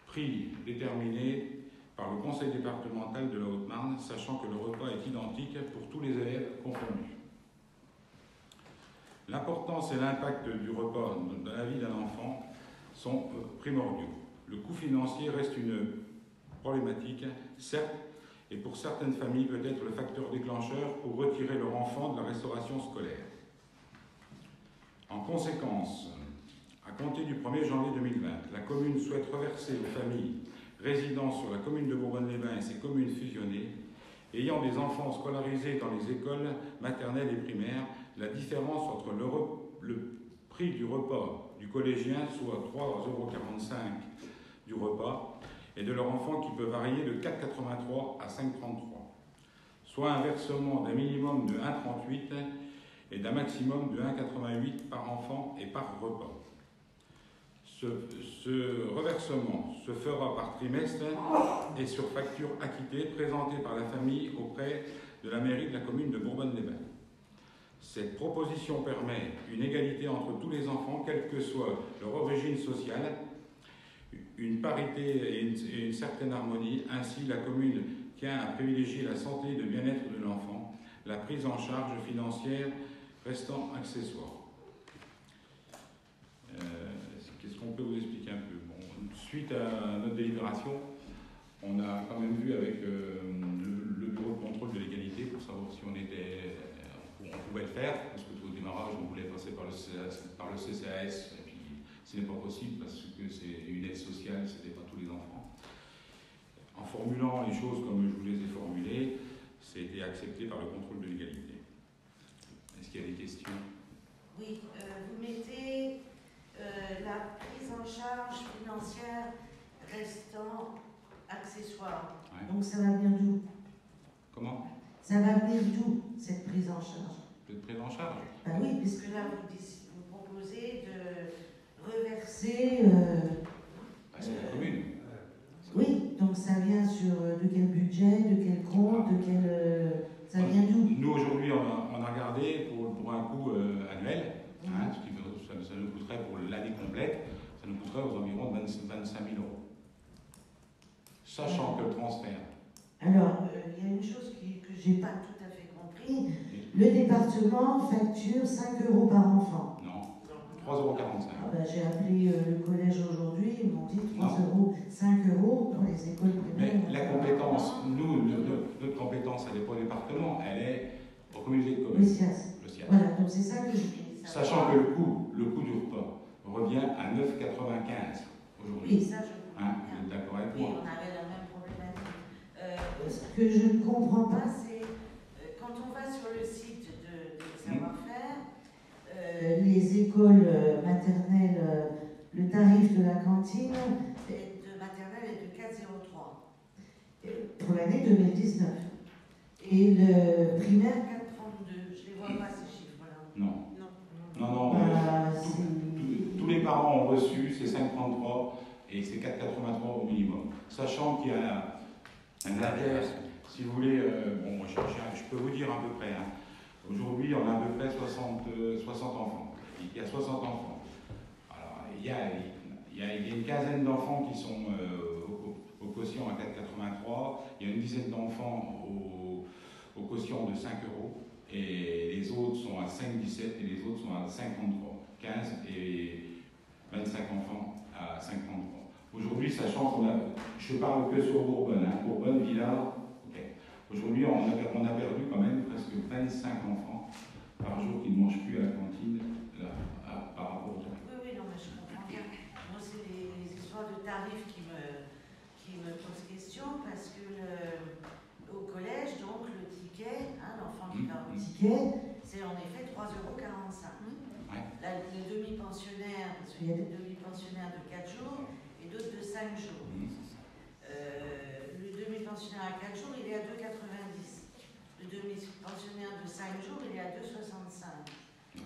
prix déterminé par le conseil départemental de la Haute-Marne, sachant que le repas est identique pour tous les élèves confondus. L'importance et l'impact du repas dans la vie d'un enfant sont primordiaux. Le coût financier reste une problématique, certes, et pour certaines familles peut être le facteur déclencheur pour retirer leur enfant de la restauration scolaire. En conséquence, à compter du 1er janvier 2020, la commune souhaite reverser aux familles résidant sur la commune de Bourbonne-les-Bains et ses communes fusionnées, ayant des enfants scolarisés dans les écoles maternelles et primaires, la différence entre le prix du repas du collégien, soit 3,45 € du repas, et de leur enfant qui peut varier de 4,83 à 5,33, soit un versement d'un minimum de 1,38 et d'un maximum de 1,88 par enfant et par repas. Ce reversement se fera par trimestre et sur facture acquittée présentée par la famille auprès de la mairie de la commune de Bourbonne-les-Bains. Cette proposition permet une égalité entre tous les enfants, quelle que soit leur origine sociale, une parité et une certaine harmonie. Ainsi, la commune tient à privilégier la santé et le bien-être de l'enfant, la prise en charge financière restant accessoire. Qu'est-ce qu'on peut vous expliquer un peu? Bon, suite à notre délibération, on a quand même vu avec le bureau de contrôle de l'égalité pour savoir si on pouvait le faire, parce que au démarrage, on voulait passer par le CCAS, et puis ce n'est pas possible parce que c'est une aide sociale, ce n'était pas tous les enfants. En formulant les choses comme je vous les ai formulées, ça a été accepté par le contrôle de l'égalité. Est-ce qu'il y a des questions? Oui, vous mettez la prise en charge financière restant accessoire. Ouais. Donc ça va venir d'où? Comment? Ça va venir d'où, cette prise en charge? Cette prise en charge? Ben oui, puisque là, vous proposez de reverser... c'est la commune. Oui, donc ça vient de quel budget, de quel compte, de quel... ça vient d'où? Nous, aujourd'hui, on a regardé pour un coût annuel, ce qui ça nous coûterait pour l'année complète, ça nous coûterait aux environs de 25 000 €. Sachant que le transfert... Alors, il y a une chose que je n'ai pas tout à fait compris. Le département facture facture 5 € par enfant. Non, 3,45 €. Ah ben, j'ai appelé le collège aujourd'hui, ils m'ont dit 3 €, 5 € pour les écoles primaires. Mais la compétence, notre compétence, elle n'est pas au département, elle est aux communautés de communes. Le SIAS. Voilà, donc c'est ça que je dis. Sachant que le coût du repas revient à 9,95 aujourd'hui. Oui, ça je comprends. Hein, vous êtes d'accord avec Oui, moi? on avait la même problématique. Ce que je ne comprends pas, c'est quand on va sur le site de savoir-faire, les écoles maternelles, le tarif de la cantine de maternelle est de 4,03 pour l'année 2019. Et le primaire 4,32. Je ne les vois pas ces chiffres-là. Non. Bah, tous les parents ont reçu ces 5,33 et ces 4,83 au minimum. Sachant qu'il y a un arrière, si vous voulez, bon, je peux vous dire à peu près. Hein. Aujourd'hui, on a à peu près 60 enfants. Il y a 60 enfants. Alors, il y a une quinzaine d'enfants qui sont au quotient à 4,83. Il y a une dizaine d'enfants au quotient de 5 €. Et les autres sont à 5,17 et les autres sont à 5,33. 15 et 25 enfants à 5,33. Aujourd'hui, sachant qu'on a, je parle que sur Bourbonne, hein, Bourbonne, Villars, ok. Aujourd'hui, on a perdu quand même presque 25 enfants par jour qui ne mangent plus à la cantine par rapport au temps. Oui, non, mais je comprends bien. Moi, c'est les histoires de tarifs qui me posent question parce que au collège, donc, le ticket, hein, l'enfant qui va au ticket, c'est en effet 3,45 €. Ouais. Là, le demi-pensionnaire, parce qu'il y a des demi-pensionnaires de 4 jours et d'autres de 5 jours. Le demi-pensionnaire à 4 jours, il est à 2,90 €. Le demi-pensionnaire de 5 jours, il est à 2,65 €.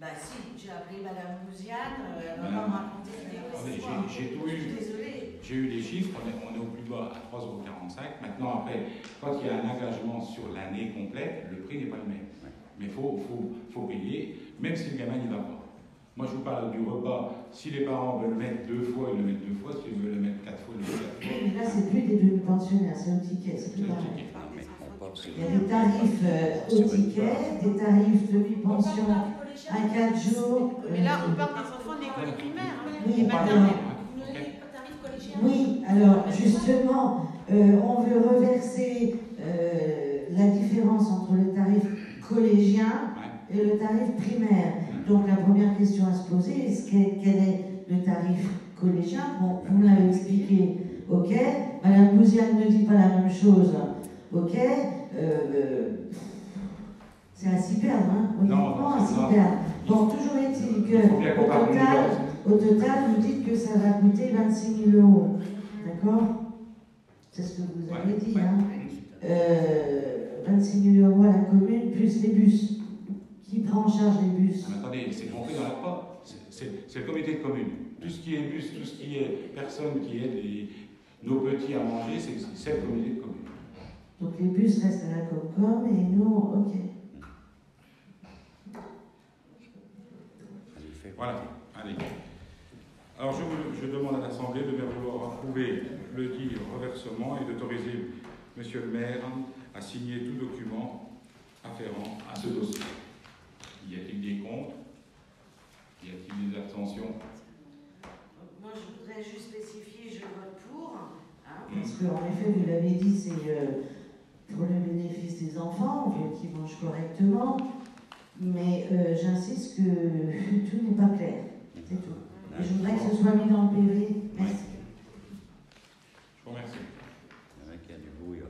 Bah si, j'ai appelé Madame Mouziane, elle va pas me raconter des histoires. J'ai tout eu. Désolée. J'ai eu les chiffres, on est au plus bas à 3,45 €. Maintenant, après, quand il y a un engagement sur l'année complète, le prix n'est pas le même. Mais il faut payer, même si le gamin n'y va pas. Moi, je vous parle du repas. Si les parents veulent le mettre 2 fois, ils le mettent 2 fois. S'ils veulent le mettre 4 fois, ils le mettent 4 fois. Mais là, c'est plus des demi-pensionnaires, c'est au ticket. C'est plus pareil. Il y a des tarifs au ticket, des tarifs demi-pension à 4 jours. Mais là, on parle des enfants de l'école primaire. Oui, tarif collégien. Oui, alors justement, on veut reverser la différence entre le tarif collégien et le tarif primaire. Donc la première question à se poser, quel est le tarif collégien? Bon, vous me l'avez expliqué, ok. Madame Bouziane ne dit pas la même chose, ok. C'est à s'y perdre, hein. Honnêtement, à s'y perdre. Bon, toujours est-il que au total, vous dites que ça va coûter 26 000 €. D'accord? C'est ce que vous avez dit, hein. 26 000 € à la commune, plus les bus. Qui prend en charge les bus? Mais attendez, c'est compris dans la pas. C'est le comité de commune. Tout ce qui est bus, tout ce qui est personne qui aide nos petits à manger, c'est le comité de commune. Donc les bus restent à la Comcom et nous, ok. Voilà, allez. Alors je demande à l'Assemblée de bien vouloir approuver le dit reversement et d'autoriser Monsieur le maire à signer tout document afférent à ce dossier. Y a-t-il des contre? Y a-t-il des abstentions? Moi, je voudrais juste spécifier, je vote pour, hein, parce qu'en effet, vous l'avez dit, c'est pour le bénéfice des enfants, qui mangent correctement, mais j'insiste que tout n'est pas clair, c'est tout. Et je voudrais que ce soit mis dans le PV. Merci. Je vous remercie. Il y en a qui a du bruit.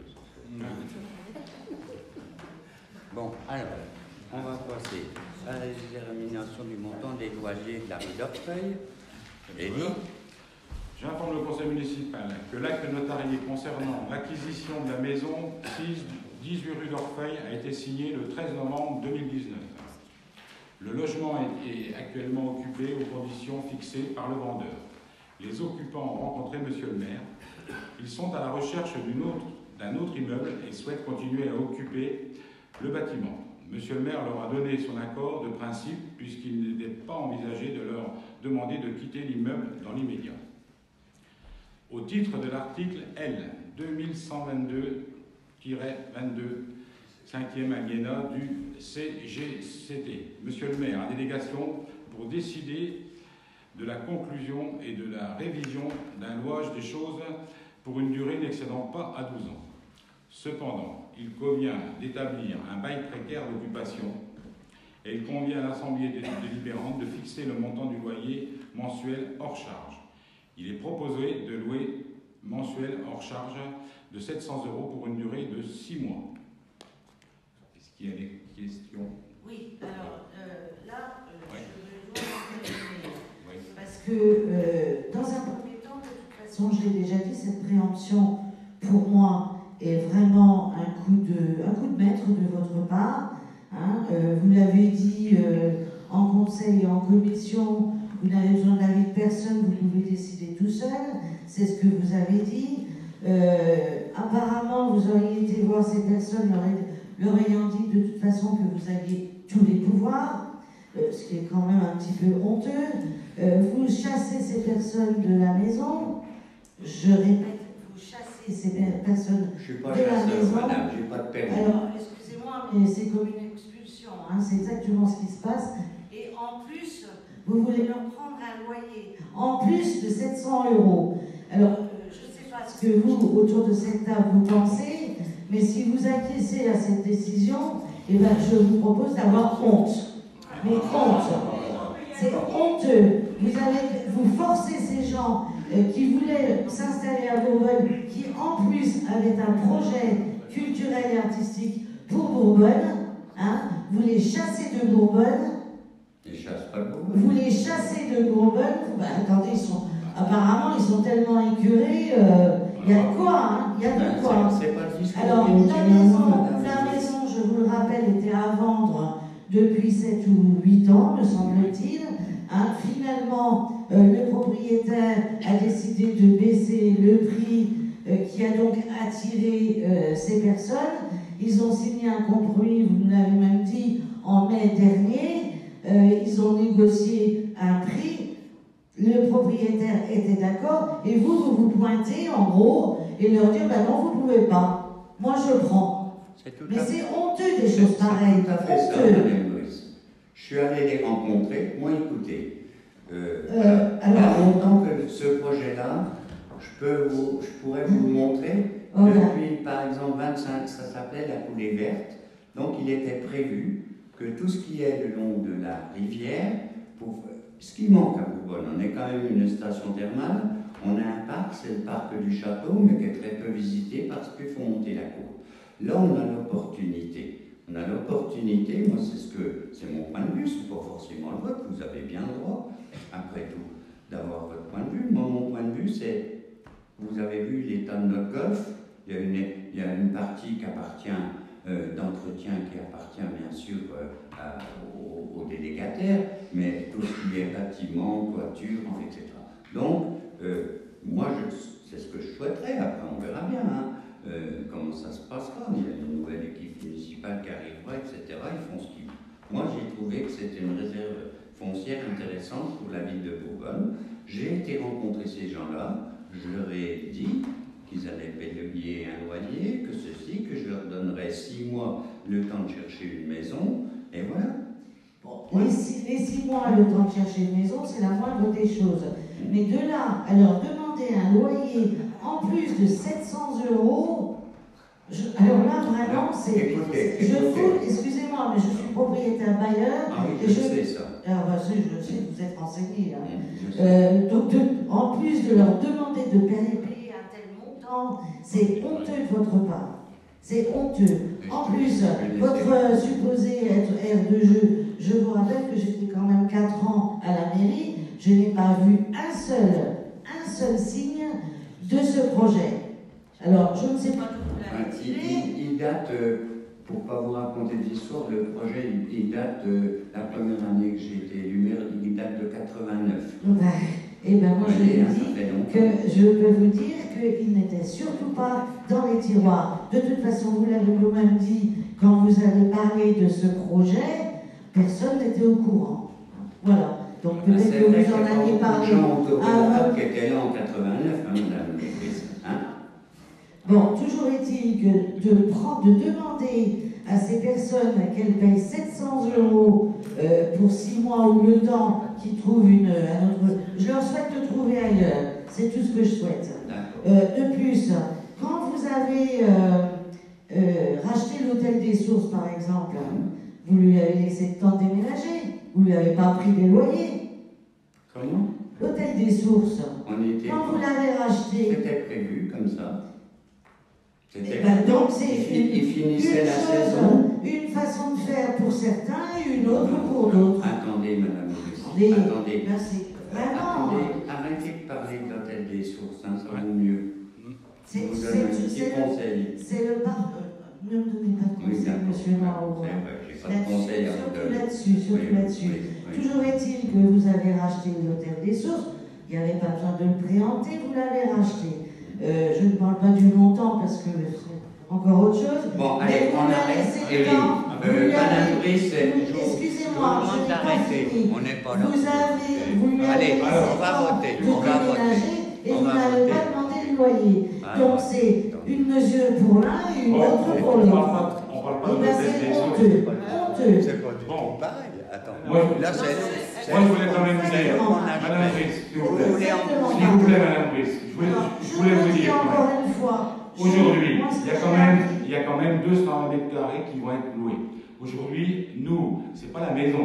Bon, alors, on va passer à la détermination du montant des loyers de la rue d'Orfeuille. Élie. J'informe le conseil municipal que l'acte notarié concernant l'acquisition de la maison 18 rue d'Orfeuille a été signé le 13 novembre 2019. Le logement est actuellement occupé aux conditions fixées par le vendeur. Les occupants ont rencontré monsieur le maire. Ils sont à la recherche d'un autre immeuble et souhaitent continuer à occuper le bâtiment. Monsieur le maire leur a donné son accord de principe puisqu'il n'était pas envisagé de leur demander de quitter l'immeuble dans l'immédiat. Au titre de l'article L. 2122-22 5e alinéa du CGCT. Monsieur le maire, en délégation pour décider de la conclusion et de la révision d'un louage des choses pour une durée n'excédant pas à 12 ans. Cependant, il convient d'établir un bail précaire d'occupation et il convient à l'Assemblée délibérante de fixer le montant du loyer mensuel hors charge. Il est proposé de louer mensuel hors charge de 700 € pour une durée de 6 mois. Est-ce qu'il y a des questions? Oui, alors là, Ouais. je dois intervenir. Oui. Parce que, dans un premier temps, de toute façon, je l'ai déjà dit, cette préemption, pour moi, est vraiment un coup de maître de votre part. Hein. Vous l'avez dit en conseil et en commission, vous n'avez besoin de l'avis de personne, vous pouvez décider tout seul. C'est ce que vous avez dit. Apparemment, vous auriez été voir ces personnes leur ayant dit de toute façon que vous aviez tous les pouvoirs, ce qui est quand même un petit peu honteux. Vous chassez ces personnes de la maison. Je répète, vous chassez ces personnes Je ne suis pas de la chasseur, maison. madame, je n'ai pas de permis. Alors, excusez-moi, mais c'est comme une expulsion, hein, c'est exactement ce qui se passe. Et en plus, vous voulez leur prendre un loyer, en plus de 700 €. Alors, je ne sais pas ce que vous, autour de cette table, vous pensez, mais si vous acquiescez à cette décision, eh ben, je vous propose d'avoir honte. Mais honte. C'est honteux. Vous forcez ces gens qui voulaient s'installer à Bourbonne, qui en plus avaient un projet culturel et artistique pour Bourbonne, hein, vous les chassez de Bourbonne. Ils ne chassent pas le Bourbonne. Vous les chassez de Bourbonne. Bah, attendez, apparemment, ils sont tellement écœurés. Il y a de quoi, hein, il y a de quoi. C'est pas le discours. Alors, qui la nous maison, madame. je vous le rappelle, était à vendre depuis 7 ou 8 ans, me semble-t-il. Hein, finalement, le propriétaire a décidé de baisser le prix qui a donc attiré ces personnes. Ils ont signé un compromis, vous nous l'avez même dit, en mai dernier. Ils ont négocié un prix. Le propriétaire était d'accord. Et vous pointez en gros et leur dire ben non, vous ne pouvez pas. Moi, je prends. Mais c'est honteux des choses pareilles. C'est tout à fait ça, Madame Louise. Je suis allé les rencontrer. Moi, écoutez, alors, autant que ce projet-là, je pourrais vous le montrer. Depuis, par exemple, 25, ça s'appelait la coulée verte. Donc, il était prévu que tout ce qui est le long de la rivière, ce qui manque à Bourbonne, on est quand même une station thermale, on a un parc, c'est le parc du château, mais qui est très peu visité parce qu'il faut monter la cour. Là, on a l'opportunité. On a l'opportunité, moi, c'est mon point de vue, c'est pas forcément le vôtre, vous avez bien le droit, après tout, d'avoir votre point de vue. Moi, mon point de vue, c'est, vous avez vu l'état de notre golf, il y a une partie qui appartient d'entretien qui appartient bien sûr aux délégataires, mais tout ce qui est bâtiment, toiture, etc. Donc, moi, c'est ce que je souhaiterais, après on verra bien comment ça se passera. Il y a une nouvelle équipe municipale qui arrivera, etc. Ils font ce qu'ils veulent. Moi, j'ai trouvé que c'était une réserve foncière intéressante pour la ville de Bourbonne. J'ai été rencontrer ces gens-là, je leur ai dit qu'ils allaient payer un loyer, que ceci, que je leur donnerais 6 mois le temps de chercher une maison, et voilà. Bon, les 6 mois le temps de chercher une maison, c'est la moindre des choses. Mais de là à leur demander un loyer en plus de 700 €, alors là vraiment c'est. Excusez-moi, mais je suis propriétaire bailleur. Ah oui, et je sais ça. Alors, je sais, vous êtes renseigné. Hein. Donc, en plus de leur demander de payer un tel montant, c'est honteux de votre part. C'est honteux. En plus, votre supposé être aire de jeu, je vous rappelle que j'étais quand même 4 ans à la mairie, je n'ai pas vu un seul signe de ce projet. Alors, je ne sais pas d'où vous l'avez tiré. Il date, pour ne pas vous raconter d'histoire, le projet, il date de la première année que j'ai été élu maire, il date de 89. Eh bien, moi, je peux vous dire qu'il n'était surtout pas dans les tiroirs. De toute façon, vous l'avez vous-même dit, quand vous avez parlé de ce projet, personne n'était au courant. Voilà. Donc, peut-être que vous en aviez parlé. Qui était là en 89, madame. Hein? Bon, toujours est-il que de demander à ces personnes qu'elles payent 700 € pour 6 mois ou le temps qu'ils trouvent un autre... Je leur souhaite de trouver ailleurs, c'est tout ce que je souhaite. De plus, quand vous avez racheté l'hôtel des Sources, par exemple, vous lui avez laissé le temps de déménager, vous lui avez pas pris des loyers. Comment? L'hôtel des Sources, On était... quand vous l'avez racheté... C'était prévu comme ça. Donc c'est il finissait une la chose, saison. une façon de faire pour certains et une autre pour d'autres. Attendez, madame. Attendez. Merci. Vraiment. Attendez, arrêtez de parler de l'hôtel des Sources, hein, ça vaut mieux. Je vous donne un petit conseil. C'est le bar. Ne me donnez pas de conseil, monsieur Marot. J'ai pas de conseil à vous donner. Surtout là-dessus. Toujours est-il que vous avez racheté l'hôtel des Sources, il n'y avait pas besoin de le préempter, vous l'avez racheté. Je ne parle pas du montant parce que c'est encore autre chose. Bon, allez, on arrête. Madame Brice, excusez-moi, je n'ai pas fini. On n'est pas là. Vous allez, on va voter. On va voter. Et vous n'avez pas demandé le loyer. Donc c'est une mesure pour l'un et une autre pour l'autre. On parle pas de C'est honteux. Honteux. C'est pas du tout pareil. Attends. Là, c'est... Moi, je voulais quand même dire, Madame Brice, s'il vous plaît. S'il vous plaît, Madame Brice, je voulais vous dire. Encore une fois. Aujourd'hui, il y a quand même 200 mètres carrés qui vont être loués. Aujourd'hui, nous, c'est pas la maison.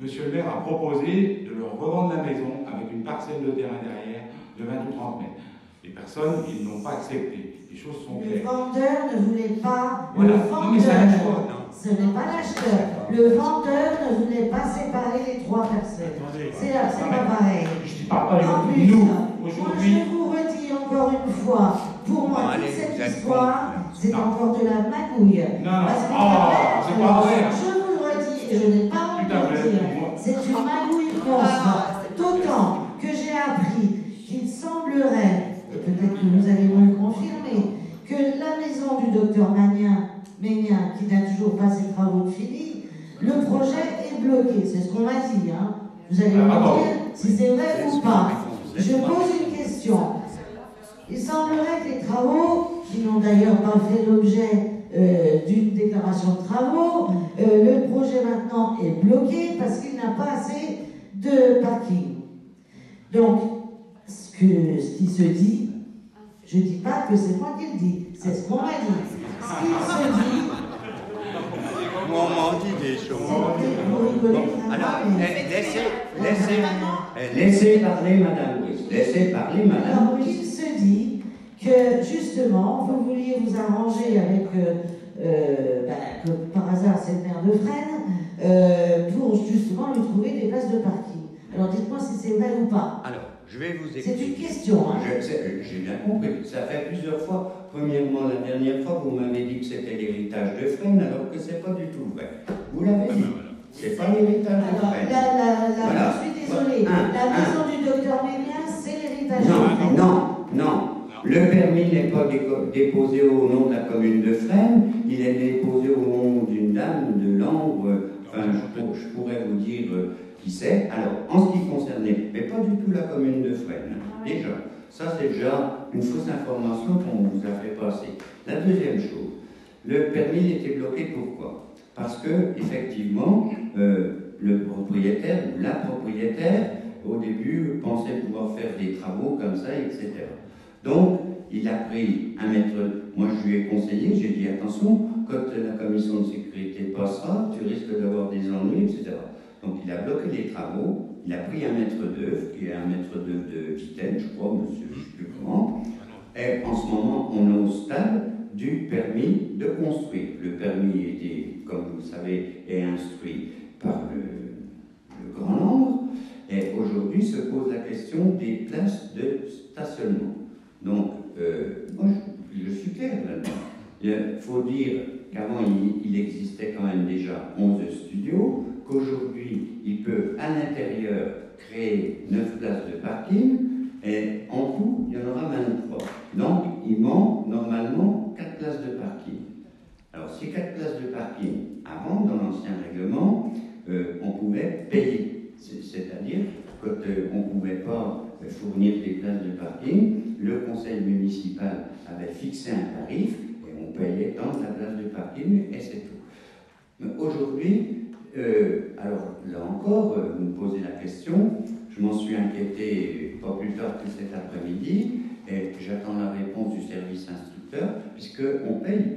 Monsieur le maire a proposé de leur revendre la maison avec une parcelle de terrain derrière de 20 ou 30 mètres. Les personnes, ils n'ont pas accepté. Les choses sont claires. Le vendeur ne voulait pas. Voilà. Le vendeur, Non, mais c'est un choix. Ce n'est pas l'acheteur. Le vendeur ne voulait pas séparer les trois personnes. C'est pas pareil. Je ne parle pas En de plus, nous, moi, aujourd'hui. je vous redis encore une fois, pour moi, toute cette histoire, c'est encore de la magouille. Non, Parce que c'est pas vrai. je vous le redis, et je n'ai pas honte de le dire, c'est une magouille monstre. D'autant que j'ai appris qu'il semblerait, et peut-être que vous allez me le confirmer, que la maison du docteur Ménien, qui n'a toujours pas ses travaux de fini, le projet est bloqué. C'est ce qu'on m'a dit. Hein. Vous allez me dire si c'est vrai ou pas. Je pose une question. Il semblerait que les travaux, qui n'ont d'ailleurs pas fait l'objet d'une déclaration de travaux, le projet maintenant est bloqué parce qu'il n'a pas assez de parking. Donc, ce qui se dit, je ne dis pas que c'est moi qui le dis, c'est ce qu'on m'a dit. Ce qui se dit... On m'en dit des choses. Alors, laissez parler Madame Brice. Laissez parler Madame Alors, Brice. il se dit que, justement, vous vouliez vous arranger avec, comme par hasard, c'est le maire de Fresnes, pour justement lui trouver des places de parking. Alors, dites-moi si c'est vrai ou pas. Alors, je vais vous expliquer. C'est une question, hein. J'ai bien compris. Ça fait plusieurs fois. Premièrement, la dernière fois, vous m'avez dit que c'était l'héritage de Fresnes, alors que c'est pas du tout vrai. Vous l'avez dit. C'est pas l'héritage de Alors, Fresnes. Voilà. je suis désolée. La maison du docteur Ménien, c'est l'héritage de Fresnes. Non. Le permis n'est pas déposé au nom de la commune de Fresnes, il est déposé au nom d'une dame de Langres. Enfin, je pourrais vous dire qui c'est. Alors, en ce qui concernait, mais pas du tout la commune de Fresnes, déjà. Ça, c'est déjà une fausse information qu'on vous a fait passer. La deuxième chose, le permis était bloqué pourquoi? Parce que, effectivement, le propriétaire ou la propriétaire, au début, pensait pouvoir faire des travaux comme ça, etc. Donc, il a pris un mètre. Moi, je lui ai conseillé, j'ai dit attention, quand la commission de sécurité passera, tu risques d'avoir des ennuis, etc. Donc, il a bloqué les travaux. Il a pris un mètre d'œuvre, qui est un mètre d'œuvre de Vitenne, je crois, monsieur, je ne sais plus comment. Et en ce moment, on est au stade du permis de construire. Le permis était, comme vous le savez, est instruit par le Grand Langres. Et aujourd'hui se pose la question des places de stationnement. Donc, moi, je suis clair là-dedans. Il faut dire qu'avant, il existait quand même déjà 11 studios, qu'aujourd'hui, il peut à l'intérieur créer 9 places de parking, et en tout, il y en aura 23. Donc, il manque normalement 4 places de parking. Alors, ces 4 places de parking, avant, dans l'ancien règlement, on pouvait payer. C'est-à-dire, quand on ne pouvait pas fournir des places de parking, le conseil municipal avait fixé un tarif, et on on payait tant de la place de parking et c'est tout. Mais aujourd'hui, alors là encore, vous me posez la question, je m'en suis inquiété pas plus tard que cet après-midi et j'attends la réponse du service instructeur puisqu'on paye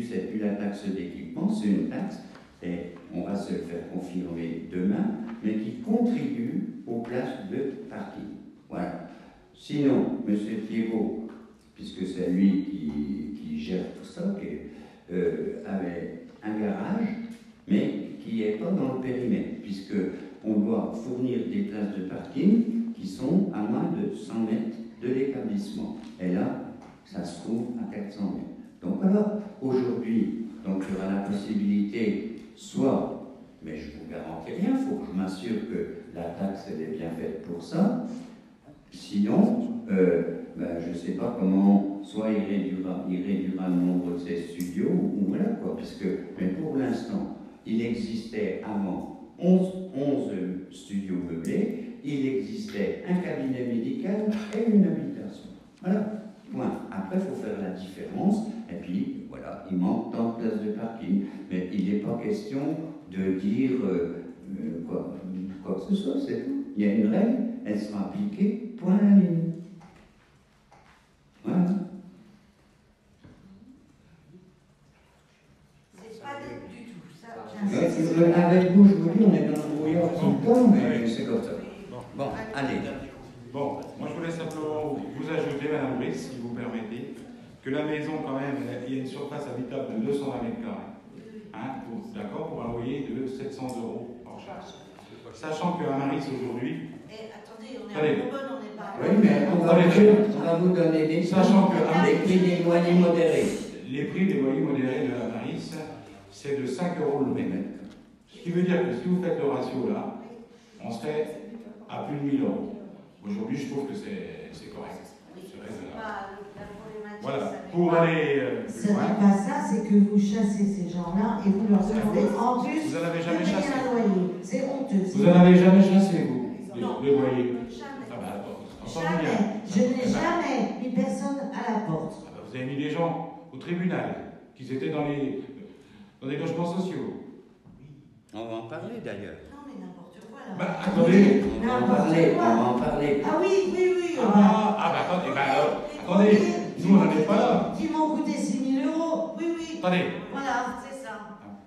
c'est plus la taxe d'équipement, c'est une taxe, et on va se le faire confirmer demain, mais qui contribue aux places de parking. Voilà. Sinon, M. Thiebaud, puisque c'est lui qui gère tout ça, avait un garage, mais qui n'est pas dans le périmètre, puisqu'on doit fournir des places de parking qui sont à moins de 100 mètres de l'établissement. Et là, ça se trouve à 400 mètres. Donc alors, aujourd'hui, donc il y aura la possibilité, soit, mais je ne vous garantis rien, il faut que je m'assure que la taxe elle est bien faite pour ça, sinon, je ne sais pas comment, soit il réduira le nombre de ces studios, ou voilà quoi, mais pour l'instant, il existait avant 11 studios meublés, il existait un cabinet médical et une habitation. Voilà. Point. Après, il faut faire la différence, et puis voilà, il manque tant de places de parking. Mais il n'est pas question de dire quoi que ce soit, c'est tout. Il y a une règle, elle sera appliquée, point à la ligne. Voilà. C'est pas net du tout, ça. Avec vous, je vous dis, on est dans le brouillard tout le temps, mais c'est comme ça. Bon, allez. Bon, moi je voulais simplement vous ajouter, Madame Brice, si vous permettez, que la maison, quand même, il y a une surface habitable de 220 mètres carrés. Hein, d'accord, pour un loyer de 700 € hors charge. Sachant qu'à Maris aujourd'hui. Attendez, on est à Bourbonne, on n'est pas. Oui, mais on va vous donner des sachant que les prix des loyers modérés. Les prix des loyers modérés de la Maris, c'est de 5 € le mètre. Ce qui veut dire que si vous faites le ratio là, on serait à plus de 1 000 €. Aujourd'hui, je trouve que c'est correct. C'est raisonnable. Voilà. Pour aller Ce n'est pas ça, c'est que vous chassez ces gens-là et vous leur demandez en plus vous en avez jamais de payer chassé. un loyer. C'est honteux. Vous n'en avez jamais chassé, vous, Non. les loyers? Jamais. Ah bah, Jamais. Je n'ai jamais mis personne à la porte. Ah bah, vous avez mis des gens au tribunal, qui étaient dans les logements sociaux. On va en parler d'ailleurs. Non, mais n'importe quoi là. Bah, attendez. On va en parler. Ah oui. Attendez, nous on n'en est pas là. Qui m'ont coûté 6 000 €. Oui. Attendez. Voilà, c'est ça.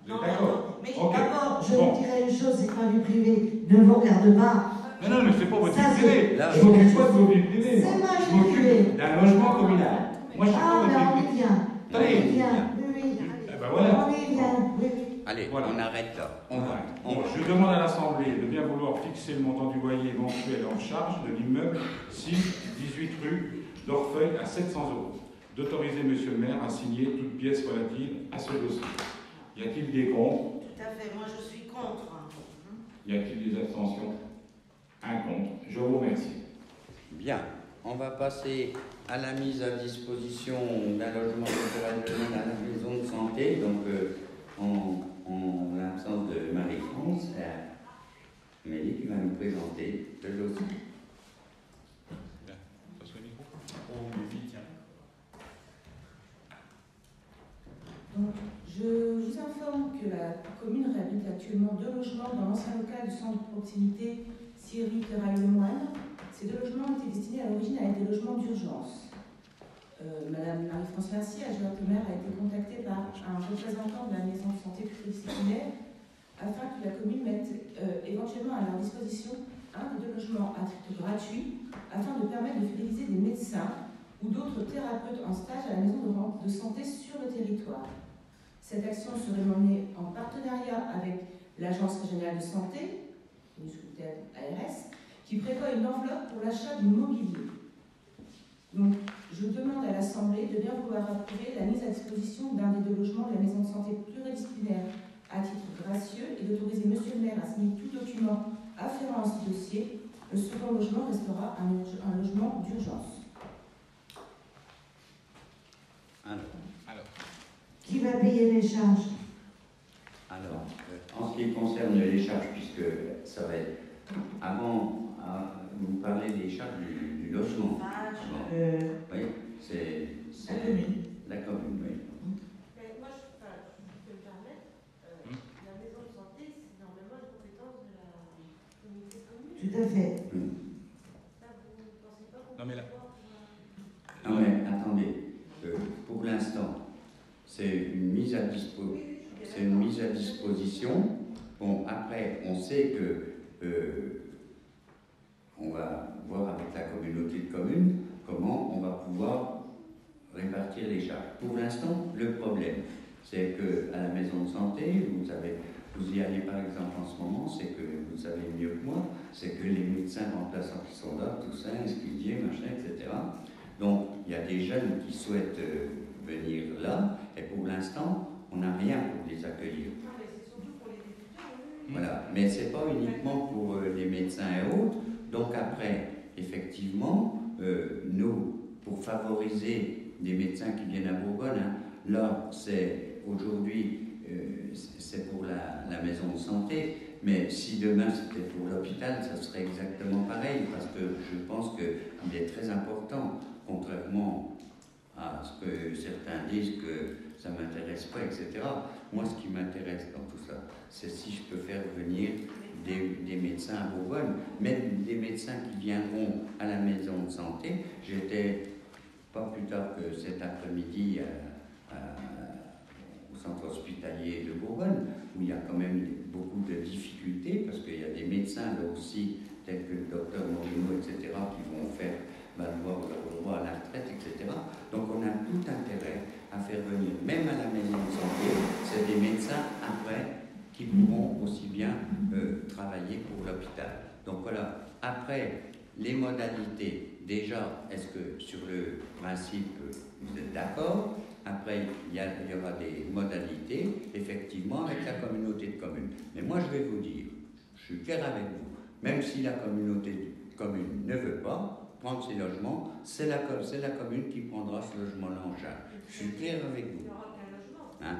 Vous êtes d'accord? Mais Ok. d'abord, je Bon. vous dirais une chose, c'est que ma vie privée ne vous regarde pas. Mais non, mais c'est pas votre Ça, vie privée. là, Je m'occupe pas de vos vies privées. C'est ma Je vie privée. m'occupe d'un logement communal. Moi, je suis pas Ah, mais votre on vie y privée. vient. Attendez. On y vient. Oui. Eh ben voilà. On y vient. Oui. Allez, Voilà. on arrête là. On va. Bon, je demande à l'Assemblée de bien vouloir fixer le montant du loyer mensuel en charge de l'immeuble 6-18 rue d'Orfeuille à 700 €. D'autoriser Monsieur le maire à signer toute pièce relative à ce dossier. Y a-t-il des contre? Tout à fait. Moi, je suis contre. Y a-t-il des abstentions? Un contre. Je vous remercie. Bien. On va passer à la mise à disposition d'un logement temporairement dans la maison de santé. Donc, en l'absence de Marie-France, Amélie qui va nous présenter le dossier. Donc, je vous informe que la commune réhabilite actuellement 2 logements dans l'ancien local du centre de proximité Syrie Terrail-le-Moine. Ces 2 logements étaient destinés à l'origine à être des logements d'urgence. Madame Marie-France Mercier, adjointe au maire, a été contactée par un représentant de la maison de santé pluridisciplinaire afin que la commune mette éventuellement à leur disposition un des 2 logements à titre gratuit afin de permettre de fidéliser des médecins ou d'autres thérapeutes en stage à la maison de santé sur le territoire. Cette action serait menée en partenariat avec l'Agence régionale de santé, connue sous le terme ARS, qui prévoit une enveloppe pour l'achat du mobilier. Donc, je demande à l'Assemblée de bien vouloir approuver la mise à disposition d'un des 2 logements de la maison de santé pluridisciplinaire à titre gracieux et d'autoriser Monsieur le maire à signer tout document afférent à ce dossier. Le second logement restera un logement d'urgence. Alors, Qui va payer les charges? Alors, en ce qui concerne les charges, puisque ça va être avant, vous parlez des charges du logement. Oui, c'est la commune. la commune, oui. tout à fait. Non mais là, Non mais attendez, pour l'instant, c'est une mise à disposition. Bon, après, on sait que on va voir avec la communauté de communes comment on va pouvoir répartir les charges. Pour l'instant, le problème, c'est qu'à la maison de santé, vous y allez par exemple en ce moment, c'est que vous savez mieux que moi, c'est que les médecins remplaçants qui sont là, tout ça, esquivier, machin, etc. Donc, il y a des jeunes qui souhaitent venir là, et pour l'instant, on n'a rien pour les accueillir. Voilà, mais ce n'est pas uniquement pour les médecins et autres. Donc après, effectivement, nous, pour favoriser des médecins qui viennent à Bourgogne, hein, là, c'est aujourd'hui, c'est pour la maison de santé, mais si demain c'était pour l'hôpital, ça serait exactement pareil, parce que je pense qu'il est très important, contrairement à ce que certains disent que ça ne m'intéresse pas, etc. Moi, ce qui m'intéresse dans tout ça, c'est si je peux faire venir des médecins à Bourgogne, même des médecins qui viendront à la maison de santé. J'étais, pas plus tard que cet après-midi, au centre hospitalier de Bourgogne, où il y a quand même beaucoup de difficultés, parce qu'il y a des médecins là aussi, tels que le docteur Morino, etc., qui vont faire valoir leur droit à la retraite, etc. Donc on a tout intérêt à faire venir, même à la maison de santé, c'est des médecins après qui pourront aussi bien travailler pour l'hôpital. Donc voilà, après les modalités, déjà, est-ce que sur le principe vous êtes d'accord? Après, il y aura des modalités, effectivement, avec la communauté de communes. Mais moi, je vais vous dire, je suis clair avec vous, même si la communauté de communes ne veut pas prendre ces logements, c'est la commune qui prendra ce logement-là en charge. Je suis clair avec vous. Hein?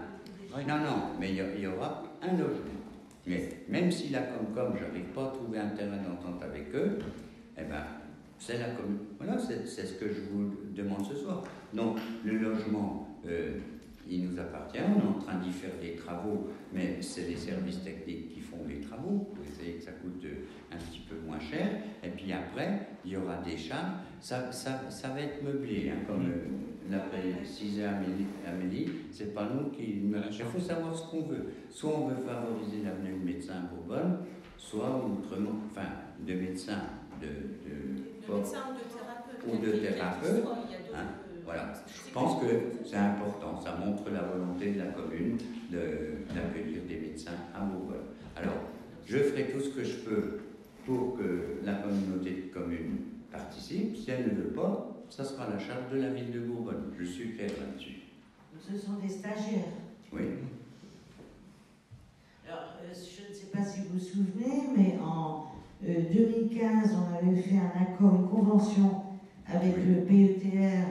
Non, mais il y aura un logement. Mais même si la Comcom, je n'arrive pas à trouver un terrain d'entente avec eux, eh ben, c'est la commune. Voilà, c'est ce que je vous demande ce soir. Donc, le logement, il nous appartient. On est en train d'y faire des travaux, mais c'est les services techniques qui font les travaux pour essayer que ça coûte un petit peu moins cher. Et puis après, il y aura des charges. Ça va être meublé, hein, comme l'a précisé Amélie. C'est pas nous qui. Il faut savoir ce qu'on veut. Soit on veut favoriser l'avenue de médecins à Bourgogne, soit autrement, enfin, de médecins ou de thérapeutes. Hein, voilà. Je pense que c'est important. Ça montre la volonté de la commune d'accueillir des médecins à Bourgogne. Alors, je ferai tout ce que je peux pour que la communauté de communes participe. Si elle ne veut pas, ça sera la charge de la ville de Bourgogne. Je suis clair là-dessus. Ce sont des stagiaires. Oui. Alors, je ne sais pas si vous vous souvenez, mais en 2015, on avait fait un accord, une convention avec le PETR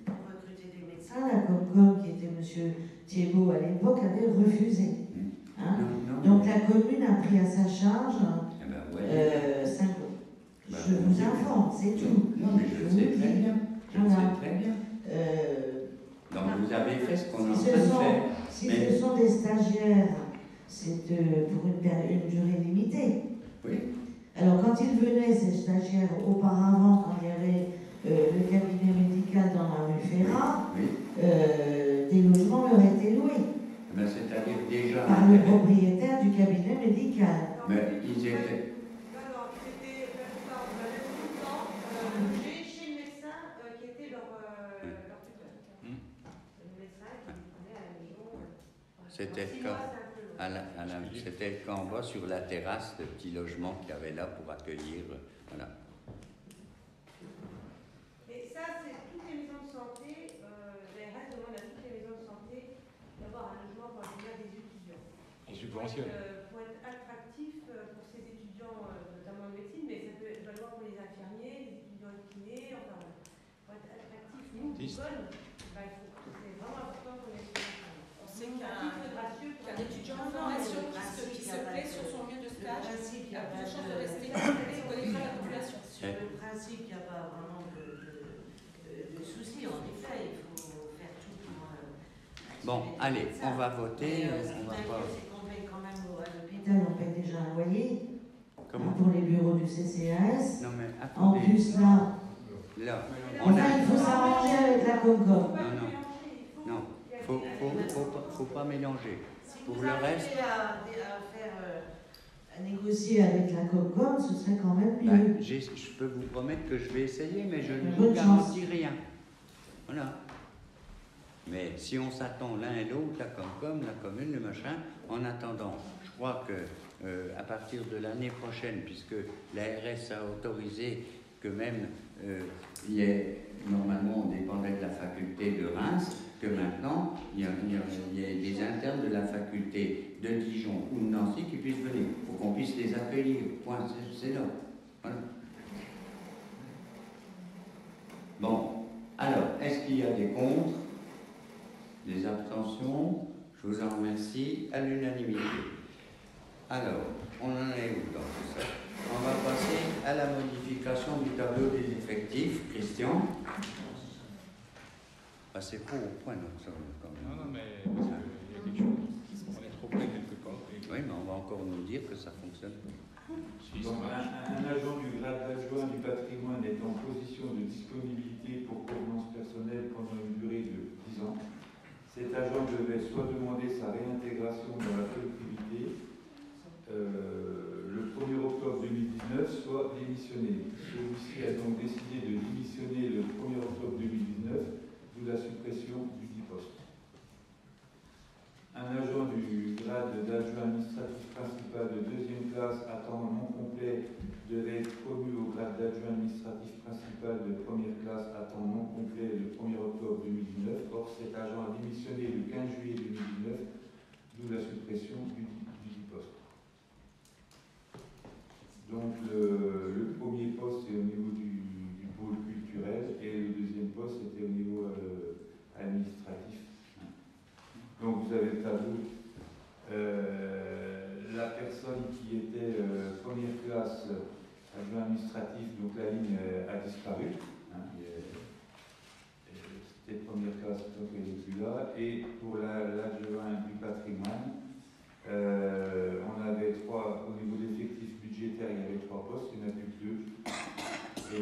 pour recruter des médecins. La Comcom, qui était M. Thiebaud à l'époque, avait refusé. Hein? Donc la commune a pris à sa charge 5. Je vous informe, c'est tout. Non, mais je sais très bien. Je sais très bien. Donc vous avez fait ce qu'on est en train de faire. Si ce sont des stagiaires, c'est pour une durée limitée. Oui. Alors quand ils venaient, ces stagiaires, auparavant, quand il y avait le cabinet médical dans la rue Ferrat, des logements leur étaient loués. C'est-à-dire déjà par le propriétaire du cabinet médical. Mais ils étaient. Alors, ils étaient tout le temps logés chez le médecin qui était leur tuteur. Le médecin qui venait à la maison. C'était le camp en bas sur la terrasse, le petit logement qu'il y avait là pour accueillir. Voilà. Et ça, c'est toutes les maisons de santé. L'ARS demande à toutes les maisons de santé d'avoir un logement pour accueillir des étudiants. Et subventionne. Pour être attractif pour ces étudiants, notamment en médecine, mais ça peut valoir pour les infirmiers, les étudiants de kiné, enfin, pour être attractif, nous, Bourgogne, c'est vraiment important qu'on ait ce logement. On sait qu'un étudiant en formation qui se plaît sur son lieu de stage a plus de chances de rester et connaîtra la population. Sur le principe, il n'y a pas vraiment de souci. En effet, il faut faire tout pour. Bon, allez, on va voter. Ce qui m'inquiète, c'est qu'on paye quand même à l'hôpital, on paye déjà un loyer. Comment? Pour les bureaux du CCAS. Non, mais En attendez. plus, là, Là, on enfin, a... il faut s'arranger avec la Concom. Non, faut pas mélanger. Si Pour vous le arrivez reste... à négocier avec la Concom, ce serait quand même mieux. Ben, je peux vous promettre que je vais essayer, mais je ne vous Bonne garantis chance. rien. Voilà. Mais si on s'attend l'un et l'autre, la Concom, la commune, le machin, en attendant, je crois que à partir de l'année prochaine, puisque l'ARS a autorisé que même il y ait, normalement on dépendait de la faculté de Reims, que maintenant il y a des internes de la faculté de Dijon ou de Nancy qui puissent venir, pour qu'on puisse les accueillir. Point, c'est là. Voilà. Bon, alors, est-ce qu'il y a des contre, des abstentions? Je vous en remercie à l'unanimité. Alors, on en est où dans tout ça? On va passer à la modification du tableau des effectifs. Christian? Ah, c'est pas au point, donc ça, quand même. Non, mais parce qu'il y a quelque chose. On est trop près quelque part. Oui, mais on va encore nous dire que ça fonctionne pas. Donc, un agent du grade d'adjoint du patrimoine est en position de disponibilité pour convenance personnelle pendant une durée de 10 ans. Cet agent devait soit demander sa réintégration dans la collectivité le 1er octobre 2019, soit démissionner. Celui-ci a donc décidé de démissionner le 1er octobre 2019, d'où la suppression du dit poste. Un agent du grade d'adjoint administratif principal de 2e classe à temps non complet devait être promu au grade d'adjoint administratif principal de 1re classe à temps non complet le 1er octobre 2019. Or, cet agent a démissionné le 15 juillet 2019, d'où la suppression du dit poste. Donc, le premier poste est au niveau du pôle culturel et le deuxième poste était au niveau administratif. Donc vous avez le tableau. La personne qui était première classe adjoint administratif, donc la ligne a disparu. C'était première classe, donc elle n'est plus là. Et pour l'adjoint du patrimoine, on avait au niveau des effectifs budgétaires, il y avait 3 postes, il n'y en a plus que 2. Et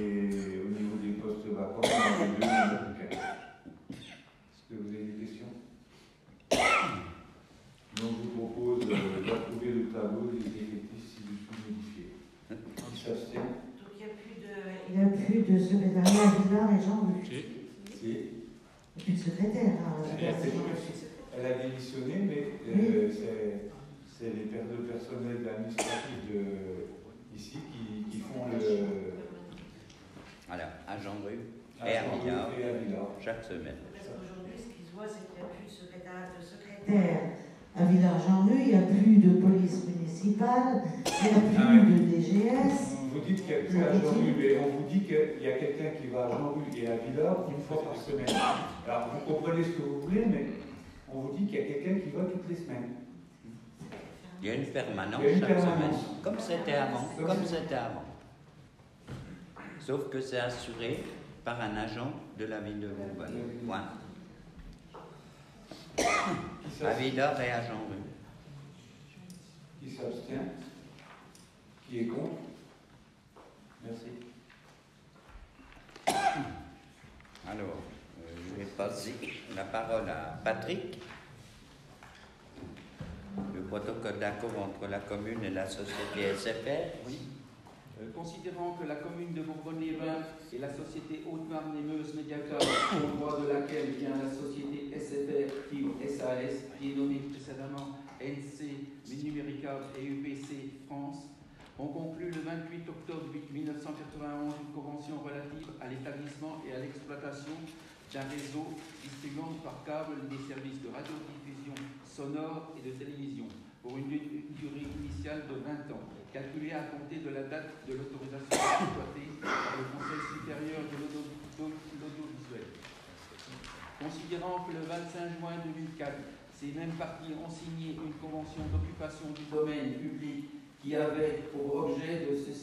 au niveau des postes vacants, il y en avait 2, il n'y en a plus qu'un. Est-ce que vous avez des questions? Donc je vous propose d'approuver le tableau des effectifs ci-dessous modifiés. Qui s'abstient? Donc il n'y a plus de secrétariat Villard et Jean-Luc. Si. Et puis le secrétaire. Elle a démissionné, mais c'est les de personnel administratif ici qui font le. Voilà, à Jean-Rue et à Villard, chaque semaine. Parce qu'aujourd'hui, ce qui se voit, c'est qu'il n'y a plus de secrétaire à Villard-Jean-Rue, il n'y a plus de police municipale, il n'y a plus de DGS. Vous dites qu'il n'y a plus à Jean-Rue, mais on vous dit qu'il y a quelqu'un qui va à Jean-Rue et à Villard une fois par semaine. Alors vous comprenez ce que vous voulez, mais on vous dit qu'il y a quelqu'un qui va toutes les semaines. Il y a une permanence chaque semaine, comme c'était avant, Sauf que c'est assuré par un agent de la ville de Bourbonne. Point. À Villard et à Jean-Rue. Qui s'abstient? Qui est contre? Merci. Alors, je vais passer la parole à Patrick. Le protocole d'accord entre la commune et la société SFR. Oui. Considérant que la commune de Bourbonne-les-Bains et la société Haute-Marne et Meuse Mediacar, au droit de laquelle vient la société SFR, SAS, qui est nommée précédemment NC, Numérica et UPC France, ont conclu le 28 octobre 1991 une convention relative à l'établissement et à l'exploitation d'un réseau distribuant par câble des services de radiodiffusion sonore et de télévision pour une durée initiale de 20 ans, calculée à compter de la date de l'autorisation exploitée par le Conseil supérieur de l'audiovisuel. Considérant que le 25 juin 2004, ces mêmes parties ont signé une convention d'occupation du domaine public qui avait pour objet de se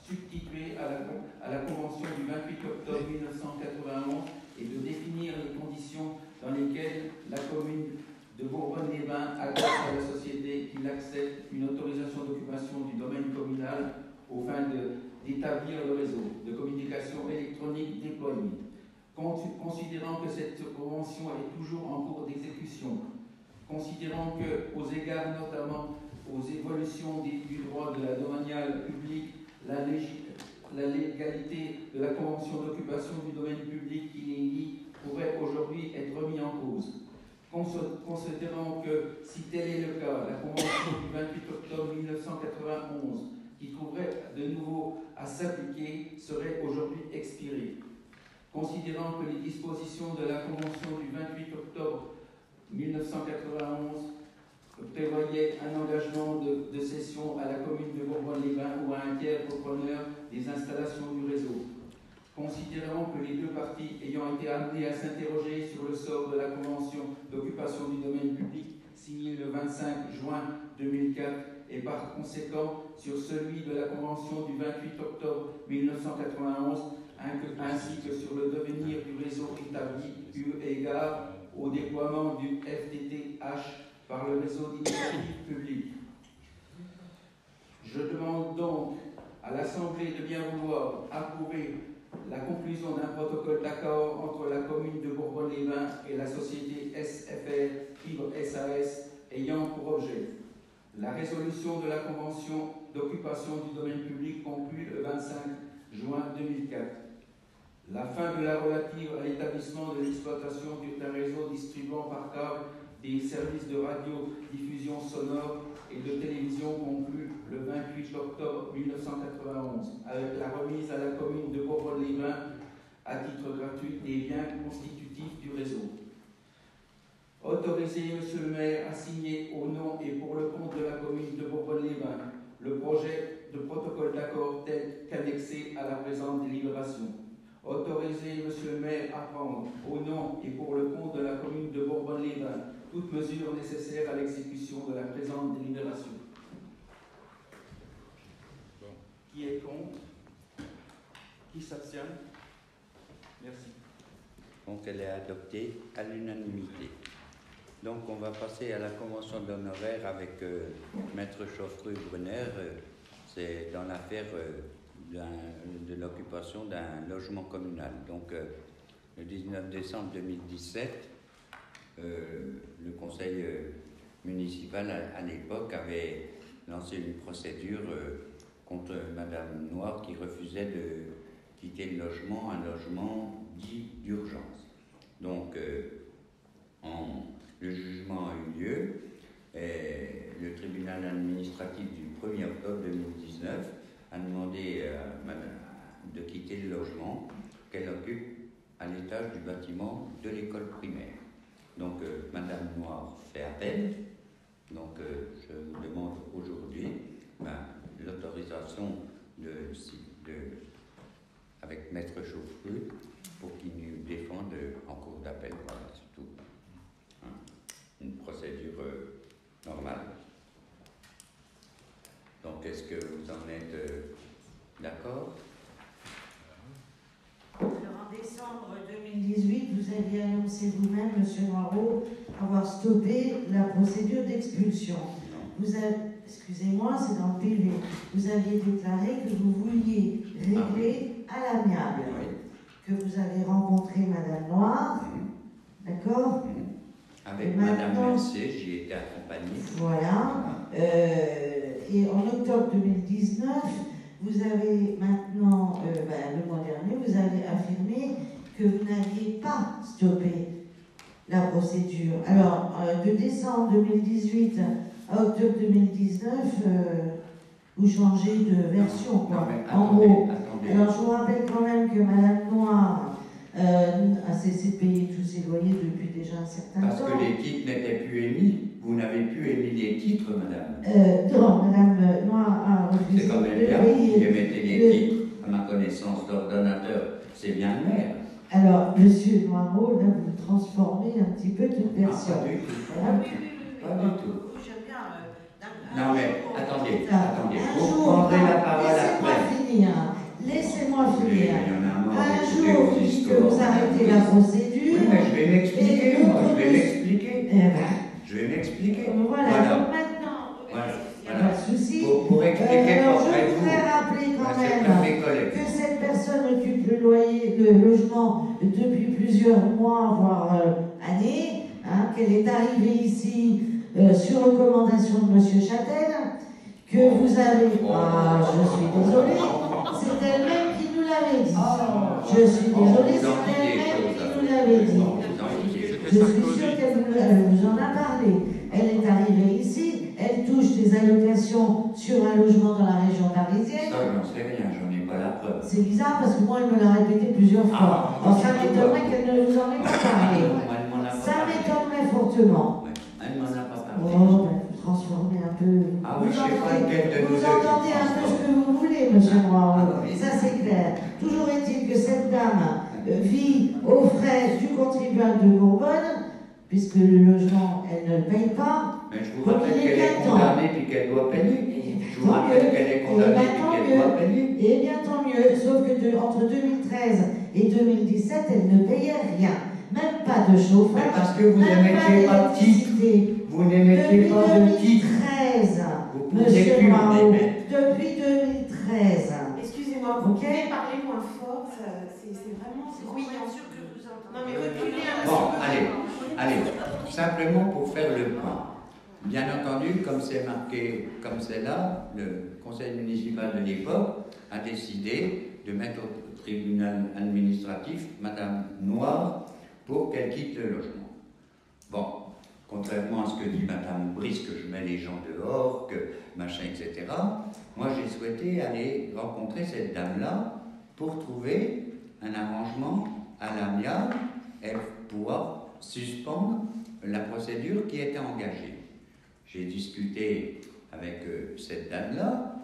substituer à la convention du 28 octobre 1991 et de définir les conditions dans lesquelles la commune de Bourbonne-les-Bains accorde à la société qu'il accepte une autorisation d'occupation du domaine communal Bordeaux-les-Bains aux fins d'établir le réseau de communication électronique déployé. Considérant que cette convention est toujours en cours d'exécution, considérant que, aux égards notamment aux évolutions du droit de la domaniale publique, la légalité de la convention d'occupation du domaine public qui les lie pourrait aujourd'hui être remis en cause. Considérant que, si tel est le cas, la convention du 28 octobre 1991, qui trouverait de nouveau à s'appliquer, serait aujourd'hui expirée. Considérant que les dispositions de la convention du 28 octobre 1991 prévoyait un engagement de cession à la commune de Bourbonne-les-Bains ou à un tiers repreneur des installations du réseau. Considérant que les deux parties ayant été amenées à s'interroger sur le sort de la convention d'occupation du domaine public signée le 25 juin 2004 et par conséquent sur celui de la convention du 28 octobre 1991 ainsi que sur le devenir du réseau établi eu égard au déploiement du FTTH par le réseau d'initiative publique. Je demande donc à l'Assemblée de bien vouloir approuver la conclusion d'un protocole d'accord entre la commune de Bourbonne-les-Bains et la société SFR Fibre SAS ayant pour objet la résolution de la convention d'occupation du domaine public conclue le 25 juin 2004, la fin de la relative à l'établissement de l'exploitation d'un réseau distribuant par câble des services de radiodiffusion sonore et de télévision conclu le 28 octobre 1991, avec la remise à la commune de Bourbonne-les-Bains à titre gratuit des biens constitutifs du réseau. Autoriser Monsieur le maire à signer au nom et pour le compte de la commune de Bourbonne-les-Bains le projet de protocole d'accord tel qu'annexé à la présente délibération. Autoriser Monsieur le maire à prendre au nom et pour le compte de la commune de Bourbonne-les-Bains toute mesure nécessaire à l'exécution de la présente délibération. Qui est contre? Qui s'abstient? Merci. Donc elle est adoptée à l'unanimité. Donc on va passer à la convention d'honoraires avec Maître Chauffreux-Brunner. C'est dans l'affaire de l'occupation d'un logement communal. Donc le 19 décembre 2017, le conseil municipal à l'époque avait lancé une procédure contre Madame Noir qui refusait de quitter le logement, un logement dit d'urgence. Donc le jugement a eu lieu et le tribunal administratif du 1er octobre 2019 a demandé à Madame de quitter le logement qu'elle occupe à l'étage du bâtiment de l'école primaire. Donc, Madame Noir fait appel. Donc, je vous demande aujourd'hui l'autorisation avec Maître Chauffreux pour qu'il nous défende en cours d'appel. Voilà, c'est tout. Hein? Une procédure normale. Donc, est-ce que vous en êtes d'accord? Alors, en décembre 2018, vous aviez annoncé vous-même, M. Noireau, avoir stoppé la procédure d'expulsion. Vous avez, excusez-moi, c'est dans le PV, vous aviez déclaré que vous vouliez régler à l'amiable, que vous avez rencontré Madame Noir, d'accord? Avec Madame Mercier, j'y étais accompagnée. Voilà. Et en octobre 2019, vous avez maintenant, le mois dernier, vous avez affirmé que vous n'aviez pas stoppé la procédure. Alors, de décembre 2018 à octobre 2019, vous changez de version, quoi. En gros. Alors, je vous rappelle quand même que Madame Noir a cessé de payer tous ses loyers depuis déjà un certain temps. Parce que les titres n'étaient plus émis. Vous n'avez plus émis les titres, Madame. Non, Madame Noir a refusé. C'est quand même bien. Vous émettez les titres, à ma connaissance, d'ordonnateur. C'est bien le maire. Alors, Monsieur Noireau, là, vous transformez un petit peu toute version. Pas du tout. Voilà. Pas du tout. J'aime bien. Non, mais attendez. Vous prendrez la parole après. Laissez-moi finir. Il y en a un Un jour, puisque vous arrêtez la procédure. Oui, mais je vais m'expliquer. Je vais m'expliquer. Voilà, donc maintenant, il n'y a pas de souci. Pour expliquer alors, pourquoi je voudrais logement depuis plusieurs mois, voire années, hein, qu'elle est arrivée ici sur recommandation de M. Châtel, que vous avez... Ah, je suis désolée, c'est elle-même qui nous l'avait dit. Je suis désolée, c'est elle-même qui nous l'avait dit. Je suis sûre qu'elle vous en a parlé. Elle est arrivée ici, elle touche des allocations sur un logement dans la région parisienne. Ça, j'en sais rien, j'en ai pas la preuve. C'est bizarre parce que moi, elle me l'a répété plusieurs fois. Alors, ça m'étonnerait qu'elle ne vous en ait pas parlé. Ça m'étonnerait fortement. Elle m'en a pas parlé. Oh, ben, vous transformez un peu. Ah oui, je sais pas lequel de nous Vous entendez un peu ce que vous voulez, monsieur Moreau. Ça, c'est clair. Toujours est-il que cette dame vit aux frais du contribuable de Bourbonne, puisque le logement, elle ne le paye pas. Mais je vous rappelle qu'elle est condamnée puis qu'elle doit payer. Je vous rappelle qu'elle est condamnée puis qu'elle doit payer. Eh bien, tant mieux. Sauf que entre 2013 et 2017, elle ne payait rien. Même pas de chauffage. Mais parce que vous n'émettiez pas de titre. Vous n'émettiez pas de titre. Monsieur Moreau, depuis 2013. Excusez-moi, vous pouvez parler moins fort, c'est vraiment bruyant. Non mais reculez un peu. Bon, allez, simplement pour faire le point. Bien entendu, comme c'est marqué comme c'est là, le conseil municipal de l'époque a décidé de mettre au tribunal administratif Madame Noir pour qu'elle quitte le logement. Bon, contrairement à ce que dit Madame Brice, que je mets les gens dehors, que machin, etc., moi j'ai souhaité aller rencontrer cette dame-là pour trouver un arrangement à l'amiable et pouvoir suspendre la procédure qui était engagée. J'ai discuté avec cette dame-là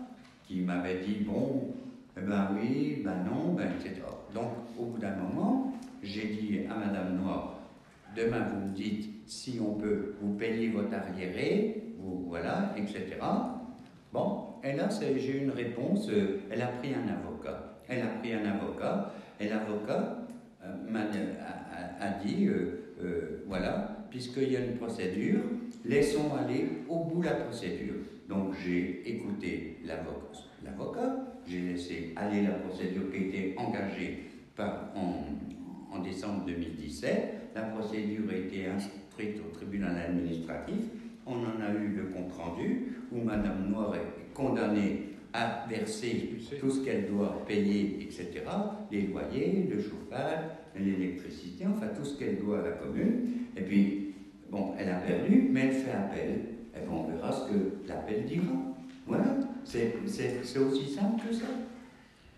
qui m'avait dit, bon, ben oui, ben non, ben etc. Donc, au bout d'un moment, j'ai dit à Madame Noir, demain vous me dites si on peut vous payer votre arriéré, vous, voilà, etc. Bon, et là, j'ai eu une réponse, elle a pris un avocat. Et l'avocat a dit, voilà, puisqu'il y a une procédure, laissons aller au bout la procédure. Donc j'ai écouté l'avocat, j'ai laissé aller la procédure qui a été engagée en décembre 2017. La procédure a été instruite au tribunal administratif. On en a eu le compte-rendu où Madame Noir est condamnée à verser tout ce qu'elle doit payer, etc. Les loyers, le chauffage, l'électricité, enfin tout ce qu'elle doit à la commune. Et puis, bon, elle a perdu, mais elle fait appel. Et bien, on verra ce que l'appel dira. Voilà, c'est aussi simple que ça.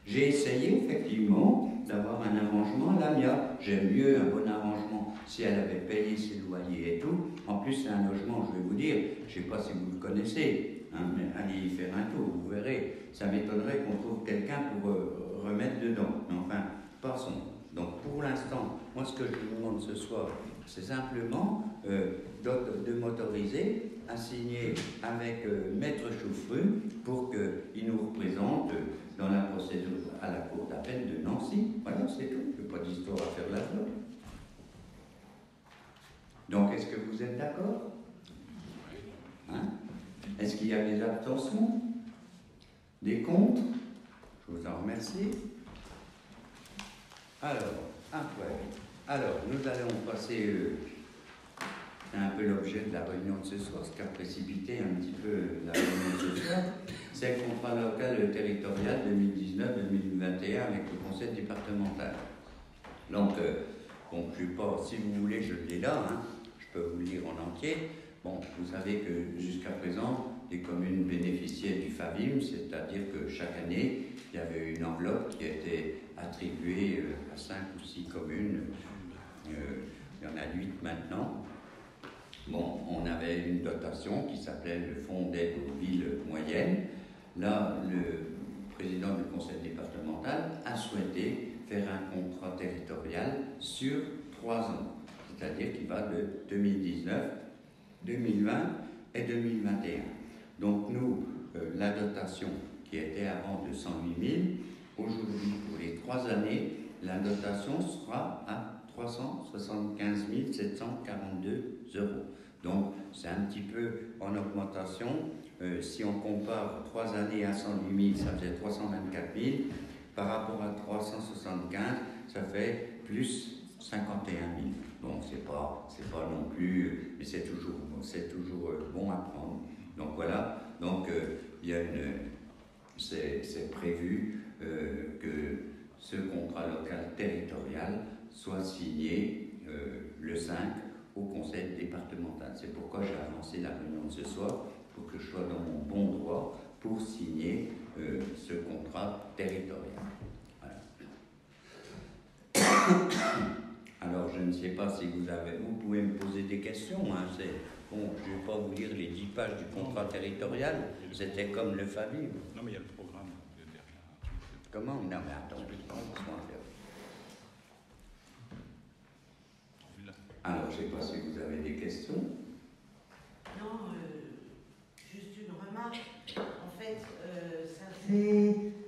J'ai essayé effectivement d'avoir un arrangement à l'amiable. J'aime mieux un bon arrangement si elle avait payé ses loyers et tout. En plus, c'est un logement, je vais vous dire, je ne sais pas si vous le connaissez, hein, mais allez y faire un tour, vous verrez. Ça m'étonnerait qu'on trouve quelqu'un pour remettre dedans. Mais enfin, passons. Donc pour l'instant, moi ce que je vous demande ce soir, c'est simplement de m'autoriser à signer avec Maître Chauffru pour qu'il nous représente dans la procédure à la Cour d'appel de Nancy. Voilà, c'est tout. Il n'y a pas d'histoire à faire là-dedans. Donc, est-ce que vous êtes d'accord? Hein? Est-ce qu'il y a des abstentions? Des contre? Je vous en remercie. Alors, nous allons passer à un peu l'objet de la réunion de ce soir, ce qui a précipité un petit peu la réunion de ce soir. C'est le contrat local territorial 2019-2021 avec le conseil départemental. Donc, bon, je ne sais pas, si vous voulez, je l'ai là, hein, je peux vous le lire en entier. Bon, vous savez que jusqu'à présent, les communes bénéficiaient du FAVIM, c'est-à-dire que chaque année, il y avait une enveloppe qui était attribuée à 5 ou 6 communes. Il y en a 8 maintenant. Bon, on avait une dotation qui s'appelait le Fonds d'aide aux villes moyennes. Là, le président du conseil départemental a souhaité faire un contrat territorial sur 3 ans, c'est-à-dire qui va de 2019, 2020 et 2021. Donc nous, la dotation qui était avant de 108 000, aujourd'hui, pour les 3 années, la dotation sera à 375 742 €. Donc c'est un petit peu en augmentation. Si on compare 3 années à 108 000, ça faisait 324 000. Par rapport à 375, ça fait plus 51 000. Bon, c'est pas non plus, mais c'est toujours bon à prendre. Donc voilà, donc il y a c'est prévu que ce contrat local territorial soit signé le 5 au conseil départemental. C'est pourquoi j'ai avancé la réunion de ce soir, pour que je sois dans mon bon droit pour signer ce contrat territorial. Voilà. Alors, je ne sais pas si vous pouvez me poser des questions. Hein, bon, je ne vais pas vous lire les 10 pages du contrat territorial. C'était comme le FAVIM. Non, mais il y a le programme derrière. Comment? Non, mais attends, alors, je ne sais pas si vous avez des questions. Non, juste une remarque. En fait,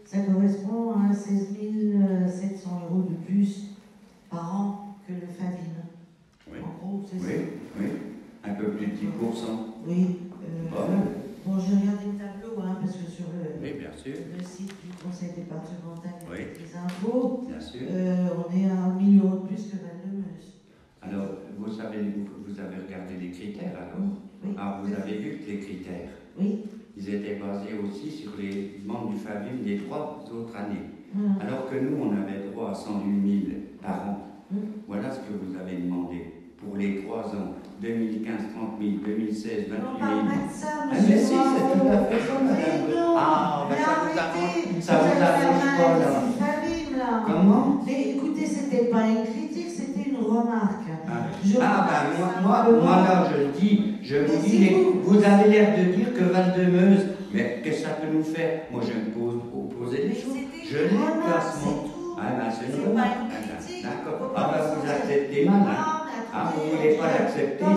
ça correspond à 16 700 € de plus par an que le FAVIM. Oui. En gros, c'est ça. Oui, un peu plus de 10%. Oui. Bon, j'ai regardé le tableau, hein, parce que sur oui, bien sûr. le site du conseil départemental, il y a Oui. des infos. Bien sûr. On est à 1 000 € de plus que Val-de-Meuse. Alors, vous avez regardé les critères, alors? Oui. Ah, vous avez vu que les critères, oui. Ils étaient basés aussi sur les membres du FAVIM des 3 autres années. Alors que nous, on avait droit à 108 000 par an. Voilà ce que vous avez demandé pour les 3 ans. 2015, 30 000, 2016, 28 000. On parle pas de ça, Ah, monsieur. mais si, c'est tout à fait ça, madame. Ah, ben ça vous arrange pas, là. Comment? Mais écoutez, c'était pas une critique, c'était une remarque. Moi là, je le dis, je vous dis, vous avez l'air de dire que Val-de-Meuse, mais qu'est-ce que ça peut nous faire? Moi, je me poser des choses. Je l'ai le classement. Ah, ben, c'est une remarque. D'accord. Ah, ben, vous acceptez mal, hein? Ah, vous ne voulez pas l'accepter, ça?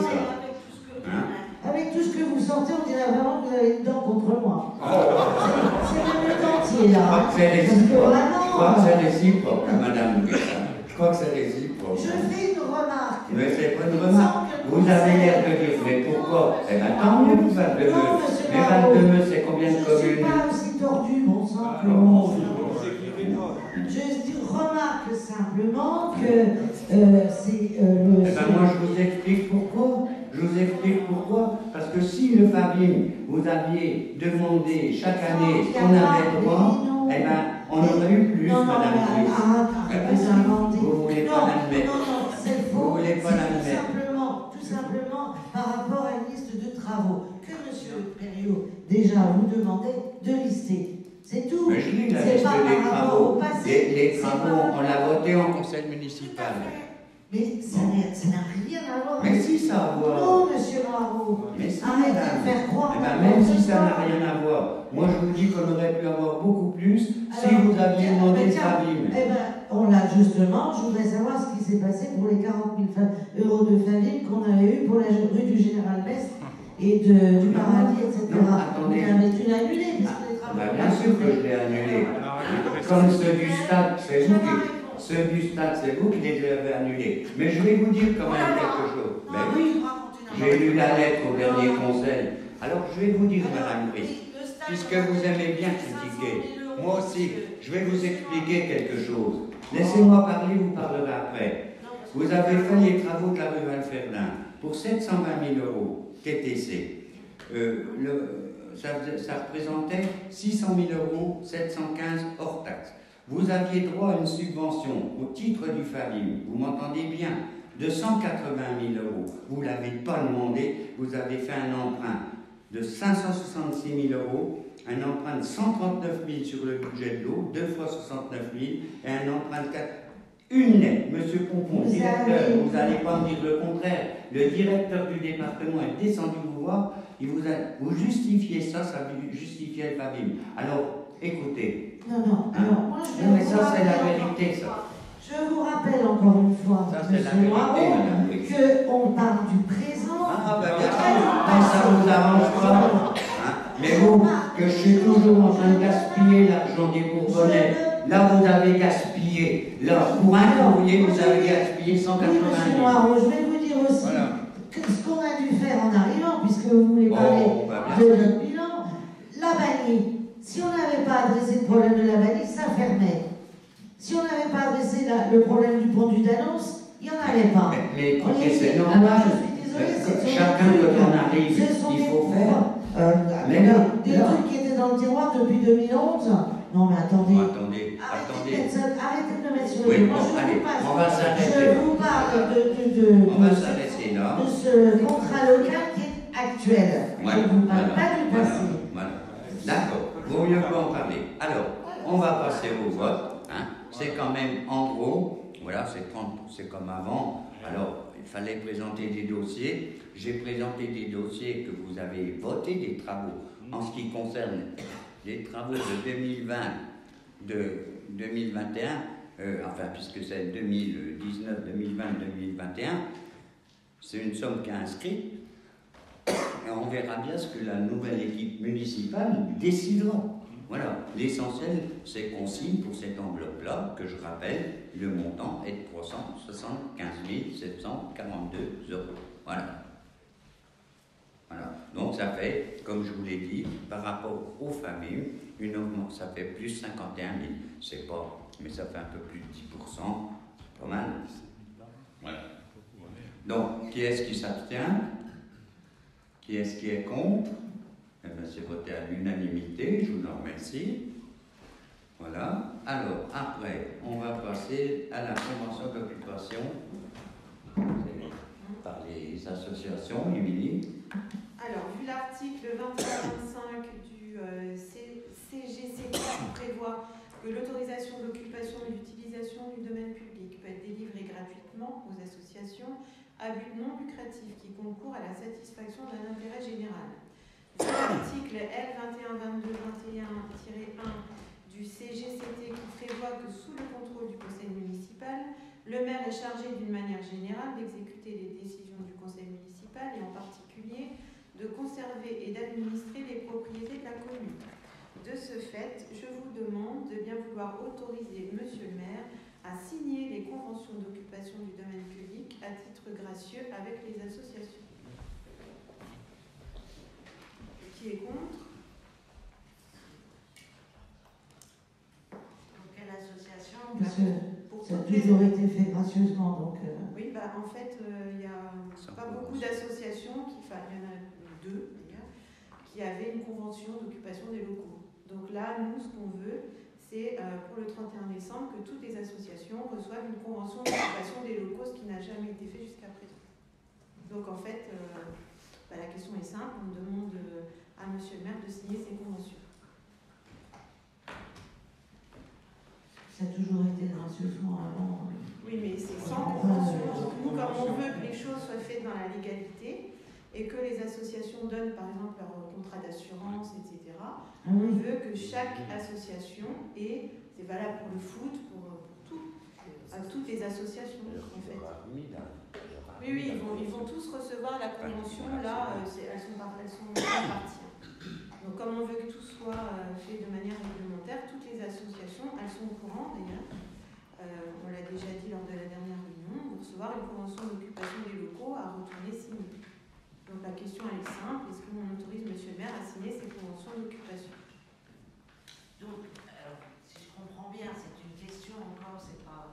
Hein? Avec tout ce que vous sortez, on dirait vraiment que vous avez une dent contre moi. C'est même le dentier, là. Je crois que c'est réciproque. Je crois que c'est réciproque, madame. Je crois que c'est réciproque. Je fais une remarque. Mais c'est pas une remarque. Vous avez l'air de dire, mais pourquoi? Eh bien, tant mieux pour Val-de-Meuse. Mais Val-de-Meuse, c'est combien de communes? Je ne suis pas aussi tordu, bon sang, que je remarque simplement que c'est le... Eh bien, moi, je vous explique pourquoi. Parce que si le FAVIM, vous aviez demandé chaque année qu'on avait droit, eh bien, on aurait eu plus, madame. Vous ne voulez pas l'admettre. Non, c'est faux. Vous ne voulez pas l'admettre. Tout simplement par rapport à une liste de travaux que M. Perriot déjà vous demandait de lister. C'est tout. Mais je lis la liste des travaux. Les travaux, on l'a voté en conseil municipal. Mais ça n'a rien à voir. Mais si, ça a à voir. Non, monsieur Marot. Mais si, arrêtez madame. de faire croire. Eh ben, même si ça n'a rien à voir, moi je vous dis qu'on aurait pu avoir beaucoup plus si vous aviez demandé le FAVIM. Eh bien, on l'a justement. Je voudrais savoir ce qui s'est passé pour les 40 000 € de FAVIM qu'on avait eu pour la rue du Général Best et du Paradis, etc. Non, attendez. Vous l'avez dû l'annuler, parce que les travaux... Bien sûr que je l'ai annulé. Comme ceux du stade, c'est vous qui... Ceux du stade, c'est vous qui les avez annulés. Mais je vais vous dire quand même quelque chose. Ben oui, j'ai lu la lettre au dernier conseil. Alors je vais vous dire, madame Brice, puisque vous aimez bien critiquer, moi aussi, je vais vous expliquer quelque chose. Laissez-moi parler, vous parlerez après. Vous avez fait les travaux de la rue Valferdin pour 720 000 € TTC. Ça représentait 600 000 €, 715 hors taxe. Vous aviez droit à une subvention au titre du FAVIM, vous m'entendez bien, de 180 000 €. Vous ne l'avez pas demandé, vous avez fait un emprunt de 566 000 €, un emprunt de 139 000 sur le budget de l'eau, 2 fois 69 000, et un emprunt de 4. Une lettre, monsieur Pompon, directeur, vous n'allez pas me dire le contraire. Le directeur du département est descendu vous voir, vous justifiez ça justifiait le FAVIM. Alors, écoutez. Non, moi je vais mais ça, c'est la vérité, ça. Je vous rappelle encore une fois, ça, c'est la vérité, qu'on parle du présent. Ah, ben bien sûr, ça ne vous arrange pas. Mais vous, que je suis toujours en train de gaspiller l'argent des Bourbonnais. Là, vous avez gaspillé. Là, pour un courrier, vous avez gaspillé 180 000. Je vais vous dire aussi que ce qu'on a dû faire en arrivant, puisque vous voulez parler de notre bilan, la bannie. Si on n'avait pas adressé le problème de la bannie, ça fermait. Si on n'avait pas adressé le problème du pont du Danos, il n'y en avait pas. Mais écoutez, Oui, c'est alors, normal. je suis désolée, c'est Chacun, quand on arrive, il faut faire. Mais des trucs qui étaient dans le tiroir depuis 2011. Non, mais attendez. Attendez. Arrêtez de le mettre sur Oui, le bon, allez, on va s'arrêter. Je vous parle On va s'arrêter là. de ce contrat local qui est actuel. Voilà, Je ne vous parle voilà, pas du passé. voilà. D'accord, vaut mieux pas en parler. Alors, on va passer au vote. Hein. C'est quand même, en gros, voilà, c'est comme avant. Alors, il fallait présenter des dossiers. J'ai présenté des dossiers que vous avez votés, des travaux. En ce qui concerne les travaux de 2020, de 2021, enfin, puisque c'est 2019, 2020, 2021, c'est une somme qui est inscrite. Et on verra bien ce que la nouvelle équipe municipale décidera. Voilà, l'essentiel, c'est qu'on signe pour cette enveloppe-là, que je rappelle, le montant est de 375 742 €. Voilà. Voilà. Donc ça fait, comme je vous l'ai dit, par rapport aux familles, une augmentation, ça fait plus 51 000. C'est pas, mais ça fait un peu plus de 10%, pas mal. Voilà. Donc, qui est-ce qui s'abstient? Qui est-ce qui est contre? Eh bien, c'est voté à l'unanimité, je vous en remercie. Voilà. Alors, après, on va passer à la convention d'occupation par les associations, Émilie. Alors, vu l'article 21-25 du CGCT qui prévoit que l'autorisation d'occupation et d'utilisation du domaine public peut être délivrée gratuitement aux associations à but non lucratif qui concourent à la satisfaction d'un intérêt général. Vu l'article L2122-21-1 du CGCT qui prévoit que sous le contrôle du conseil municipal, le maire est chargé d'une manière générale d'exécuter les décisions du conseil municipal et en particulier de conserver et d'administrer les propriétés de la commune. De ce fait, je vous demande de bien vouloir autoriser Monsieur le maire à signer les conventions d'occupation du domaine public à titre gracieux avec les associations. Qui est contre? Pour quelle association? Parce que ça a toujours été fait gracieusement, donc... Oui, bah, en fait, il n'y a pas beaucoup d'associations, il y en a 2 d'ailleurs, qui avaient une convention d'occupation des locaux. Donc là, nous, ce qu'on veut, c'est pour le 31 décembre que toutes les associations reçoivent une convention d'occupation des locaux, ce qui n'a jamais été fait jusqu'à présent. Donc en fait, la question est simple, on demande à Monsieur le maire de signer ces conventions. Ça a toujours été gracieusement avant. Oui, mais c'est sans convention. Donc nous, comme on veut que les choses soient faites dans la légalité et que les associations donnent par exemple leur contrat d'assurance, etc., on veut que chaque association ait, c'est valable pour le foot, pour tout, toutes les associations en fait. Oui, ils vont tous recevoir la convention, là, elles sont parties. Donc comme on veut que tout soit fait de manière réglementaire, toutes les associations, elles sont au courant d'ailleurs, on l'a déjà dit lors de la dernière réunion, vont recevoir une convention d'occupation des locaux à retourner signer. Donc la question elle est simple, est-ce qu'on autorise Monsieur le maire à signer ces conventions d'occupation? Donc, si je comprends bien, c'est une question encore, c'est pas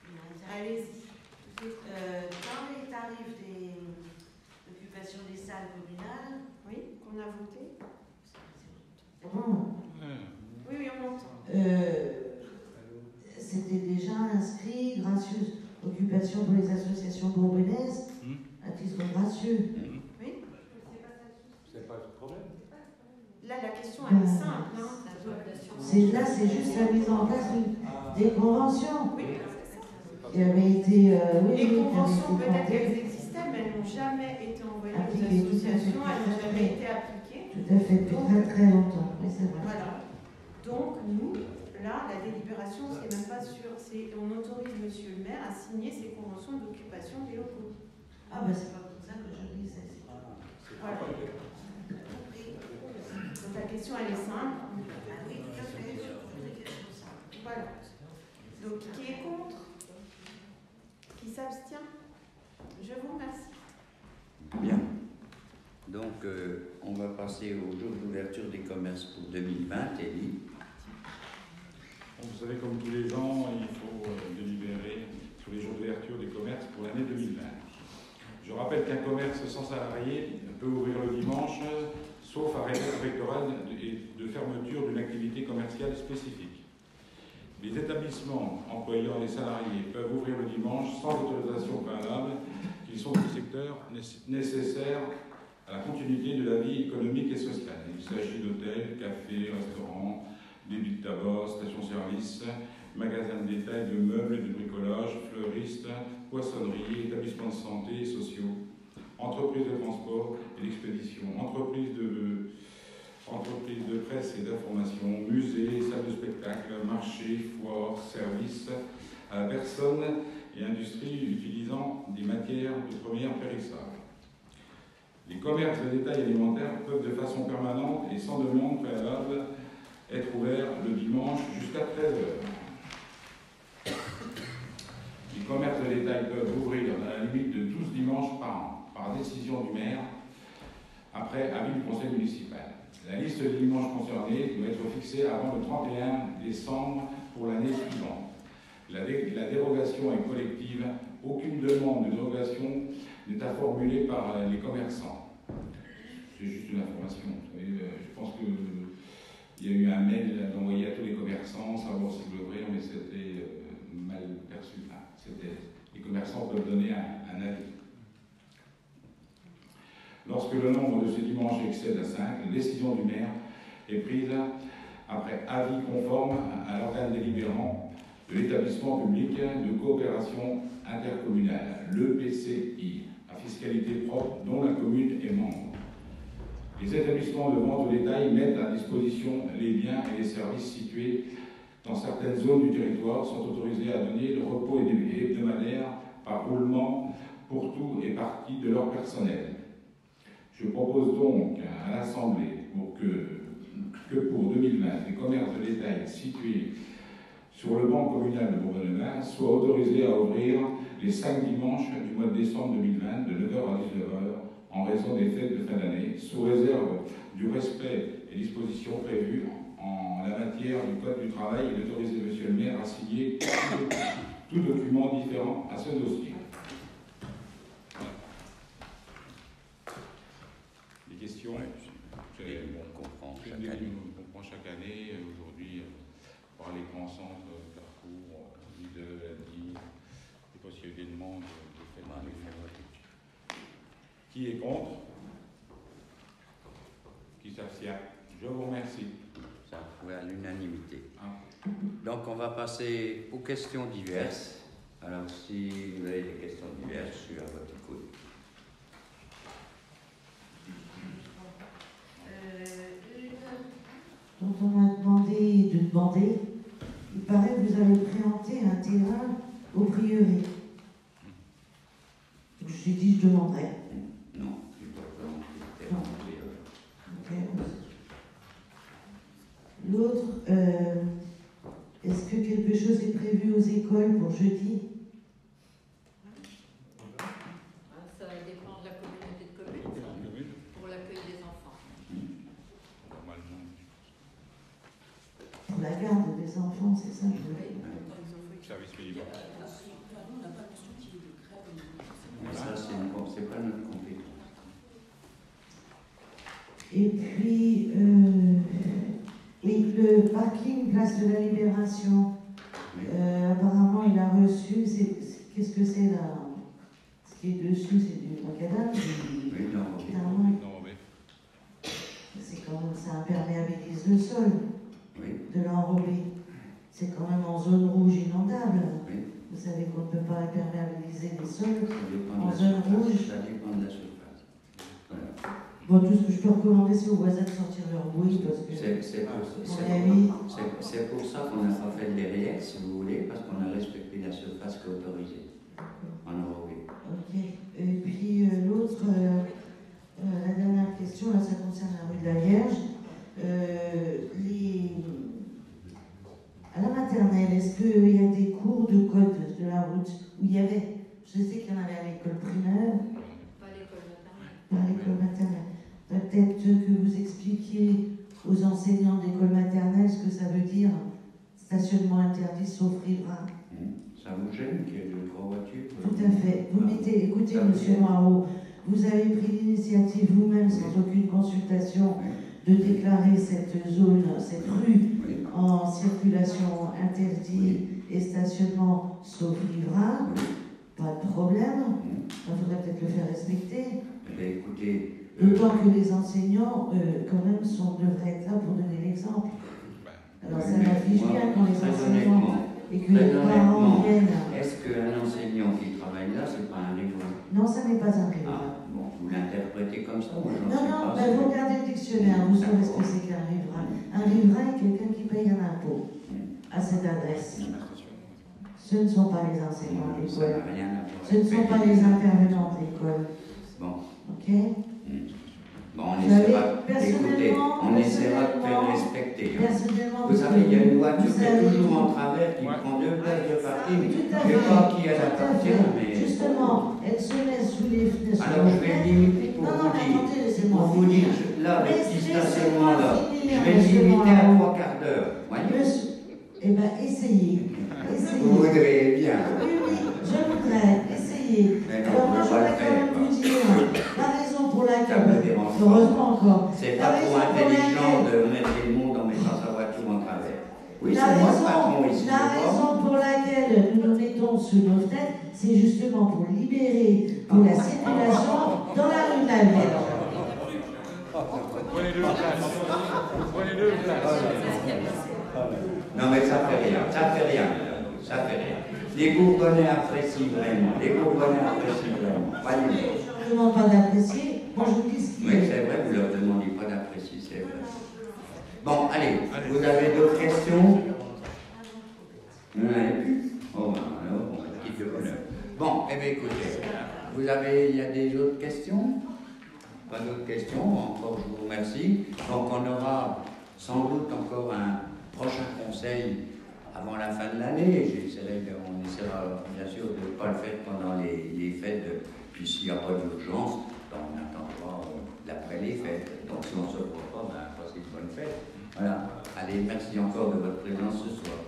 une Allez-y. dans les tarifs d'occupation des salles communales, Oui, qu'on a voté. Oui, on entend. C'était déjà inscrit gracieuse occupation pour les associations bourbonnaises à titre gracieux. Oui. C'est pas le problème. Là, la question elle est simple. Là, c'est juste la mise en place des conventions. Oui. Qui avaient été. Les conventions, peut-être qu'elles existaient, mais elles n'ont jamais été envoyées aux associations, elles n'ont jamais été appliquées. Tout à fait, depuis très très longtemps. Oui, c'est vrai. Voilà. Donc, nous, là, la délibération, c'est même pas sûr. On autorise Monsieur le maire à signer ces conventions d'occupation des locaux. Ah, ben c'est pas comme ça que je disais. Voilà. Donc, la question, elle est simple. Ah oui, tout à fait. Je pose des questions simples. Voilà. Donc, qui est contre? Qui s'abstient? Je vous remercie. Bien. Donc, on va passer au jour d'ouverture des commerces pour 2020, Élie. Vous savez, comme tous les ans, il qu'un commerce sans salarié peut ouvrir le dimanche, sauf arrêt préfectoral de fermeture d'une activité commerciale spécifique. Les établissements employant les salariés peuvent ouvrir le dimanche sans autorisation préalable, qu'ils sont du secteur nécessaire à la continuité de la vie économique et sociale. Il s'agit d'hôtels, cafés, restaurants, débits de tabac, stations-service, magasins de détail de meubles et de bricolage, fleuristes, poissonneries, établissements de santé et sociaux, entreprises de transport et d'expédition, entreprises de presse et d'information, musées, salles de spectacle, marchés, foires, services à la personne et industries utilisant des matières de première périssables. Les commerces de détail alimentaire peuvent de façon permanente et sans demande préalable être ouverts le dimanche jusqu'à 13h. Les commerces de détail peuvent ouvrir à la limite de 12 dimanches par an, par décision du maire, après avis du conseil municipal. La liste des dimanches concernés doit être fixée avant le 31 décembre pour l'année suivante. La dérogation est collective. Aucune demande de dérogation n'est à formuler par les commerçants. C'est juste une information. Vous savez, je pense qu'il y a eu un mail envoyé à tous les commerçants, savoir s'ils veulent ouvrir, mais c'était mal perçu. Les commerçants peuvent donner un avis. Lorsque le nombre de ces dimanches excède à 5, la décision du maire est prise après avis conforme à l'organe délibérant de l'établissement public de coopération intercommunale, l'EPCI, à fiscalité propre dont la commune est membre. Les établissements de vente au détail mettent à disposition les biens et les services situés dans certaines zones du territoire, sont autorisés à donner le repos hebdomadaire par roulement pour tout et partie de leur personnel. Je propose donc à l'Assemblée que pour 2020, les commerces de détail situés sur le banc communal de Bourbon-les-Bains soient autorisés à ouvrir les 5 dimanches du mois de décembre 2020 de 9h à 19h en raison des fêtes de fin d'année, sous réserve du respect des dispositions prévues en la matière du Code du travail et d'autoriser monsieur le maire à signer tout document différent à ce dossier. Des questions? On comprend chaque année. On comprend chaque année. Aujourd'hui, par les grands centres, Carrefour, Lidl, Aldi, des possibilités de demande de faire les fonds. Qui est contre? Qui s'abstient? Je vous remercie. Ça a trouvé à l'unanimité. Donc on va passer aux questions diverses. Alors si vous avez des questions diverses, je suis à votre écoute. Dont on m'a demandé de demander, il paraît que vous avez présenté un terrain au prieuré. Donc je lui ai dit, je demanderai. Non, tu dois présenter le terrain au prieuré. Okay. L'autre, est-ce que quelque chose est prévu aux écoles pour jeudi? Ça dépend de la communauté de communes pour l'accueil des enfants. Normalement. Pour la garde des enfants, c'est ça? Service minimum. Mais ça, c'est pas notre compétence. Et puis, oui, le parking Place de la Libération, apparemment, il a reçu, qu'est-ce que c'est là? Ce qui est dessus, c'est du macadam. Oui, non, c'est quand même, ça imperméabilise le sol, oui. de l'enrobé. C'est quand même en zone rouge inondable. Oui. Vous savez qu'on ne peut pas imperméabiliser les sols Ça dépend en de la zone surface. rouge. Ça dépend de la surface. Voilà. Bon, tout ce que je peux recommander, c'est aux voisins de sortir leur bruit, parce que, C'est pour ça qu'on n'a pas fait de derrière, si vous voulez, parce qu'on a respecté la surface qui est autorisée en enrobé. Ok. Et puis l'autre, la dernière question, là, ça concerne la rue de la Vierge. À la maternelle, est-ce qu'il y a des cours de code de la route où il y avait? Je sais qu'il y en avait à l'école primaire. Pas l'école maternelle. Pas à l'école maternelle. Peut-être que vous expliquiez aux enseignants d'école maternelle ce que ça veut dire stationnement interdit sauf riverain. Ça vous gêne qu'il y ait de gros voitures? Tout à fait. Vous mettez, écoutez, monsieur Moirot, vous avez pris l'initiative vous-même, sans aucune consultation, de déclarer cette zone, cette rue en circulation interdite et stationnement sauf riverain. Pas de problème. Il faudrait peut-être le faire respecter. Écoutez, D'autant que les enseignants, quand même, devraient être là pour donner l'exemple. Alors ça m'affiche bien quand les enseignants et que les parents viennent. Est-ce qu'un enseignant qui travaille là, c'est pas un riverain? Non, ça n'est pas un riverain. Bon, vous l'interprétez comme ça, moi j'en Non, sais non, pas. vous regardez le dictionnaire, vous saurez ce que c'est qu'un riverain. Un riverain est quelqu'un qui paye un impôt à cette adresse. Ce ne sont pas les enseignants de l'école. Ce ne sont pas les intervenants de l'école. Bon. Ok? Bon, on essaiera, écoutez, on essaiera de faire respecter. Vous savez, il y a une voiture qui est toujours en travers, qui prend 2 places de parking. Je ne sais pas qui elle appartient, mais... Justement, elle se met sous les fenêtres. Alors, je vais limiter pour vous dire, là, le petit stationnement-là, je vais limiter à 3 quarts d'heure. Voyez? Eh bien, essayez. Vous voudrez bien. Oui, je voudrais essayer. Alors, moi, je voudrais quand même vous dire la raison pour laquelle, heureusement encore, c'est pas trop intelligent de mettre le monde en mettant sa voiture en travers. Oui, c'est moi le patron ici. La raison pour laquelle nous nous mettons sous nos têtes, c'est justement pour libérer pour la circulation dans la rue de la ville. Prenez-le place. Non, mais ça fait rien, ça fait rien, ça fait rien. Les Bourbonnais apprécient vraiment, les Bourbonnais apprécient vraiment. Voyez. Je ne demande pas d'apprécier, moi je vous dis ce qu'il y a. Oui, c'est vrai, vous ne leur demandez pas d'apprécier, c'est vrai. Bon, allez, vous avez d'autres questions? Vous n'en avez plus? Oh, ben alors, on quitte le bonheur. Bon, eh bien écoutez, il y a des autres questions? Pas d'autres questions? Encore, je vous remercie. Donc, on aura sans doute encore un prochain conseil avant la fin de l'année. On essaiera bien sûr de ne pas le faire pendant les fêtes, puis s'il n'y a pas d'urgence, on attendra l'après les fêtes. Donc si on ne se voit pas, passez une bonne fête. Voilà. Allez, merci encore de votre présence ce soir.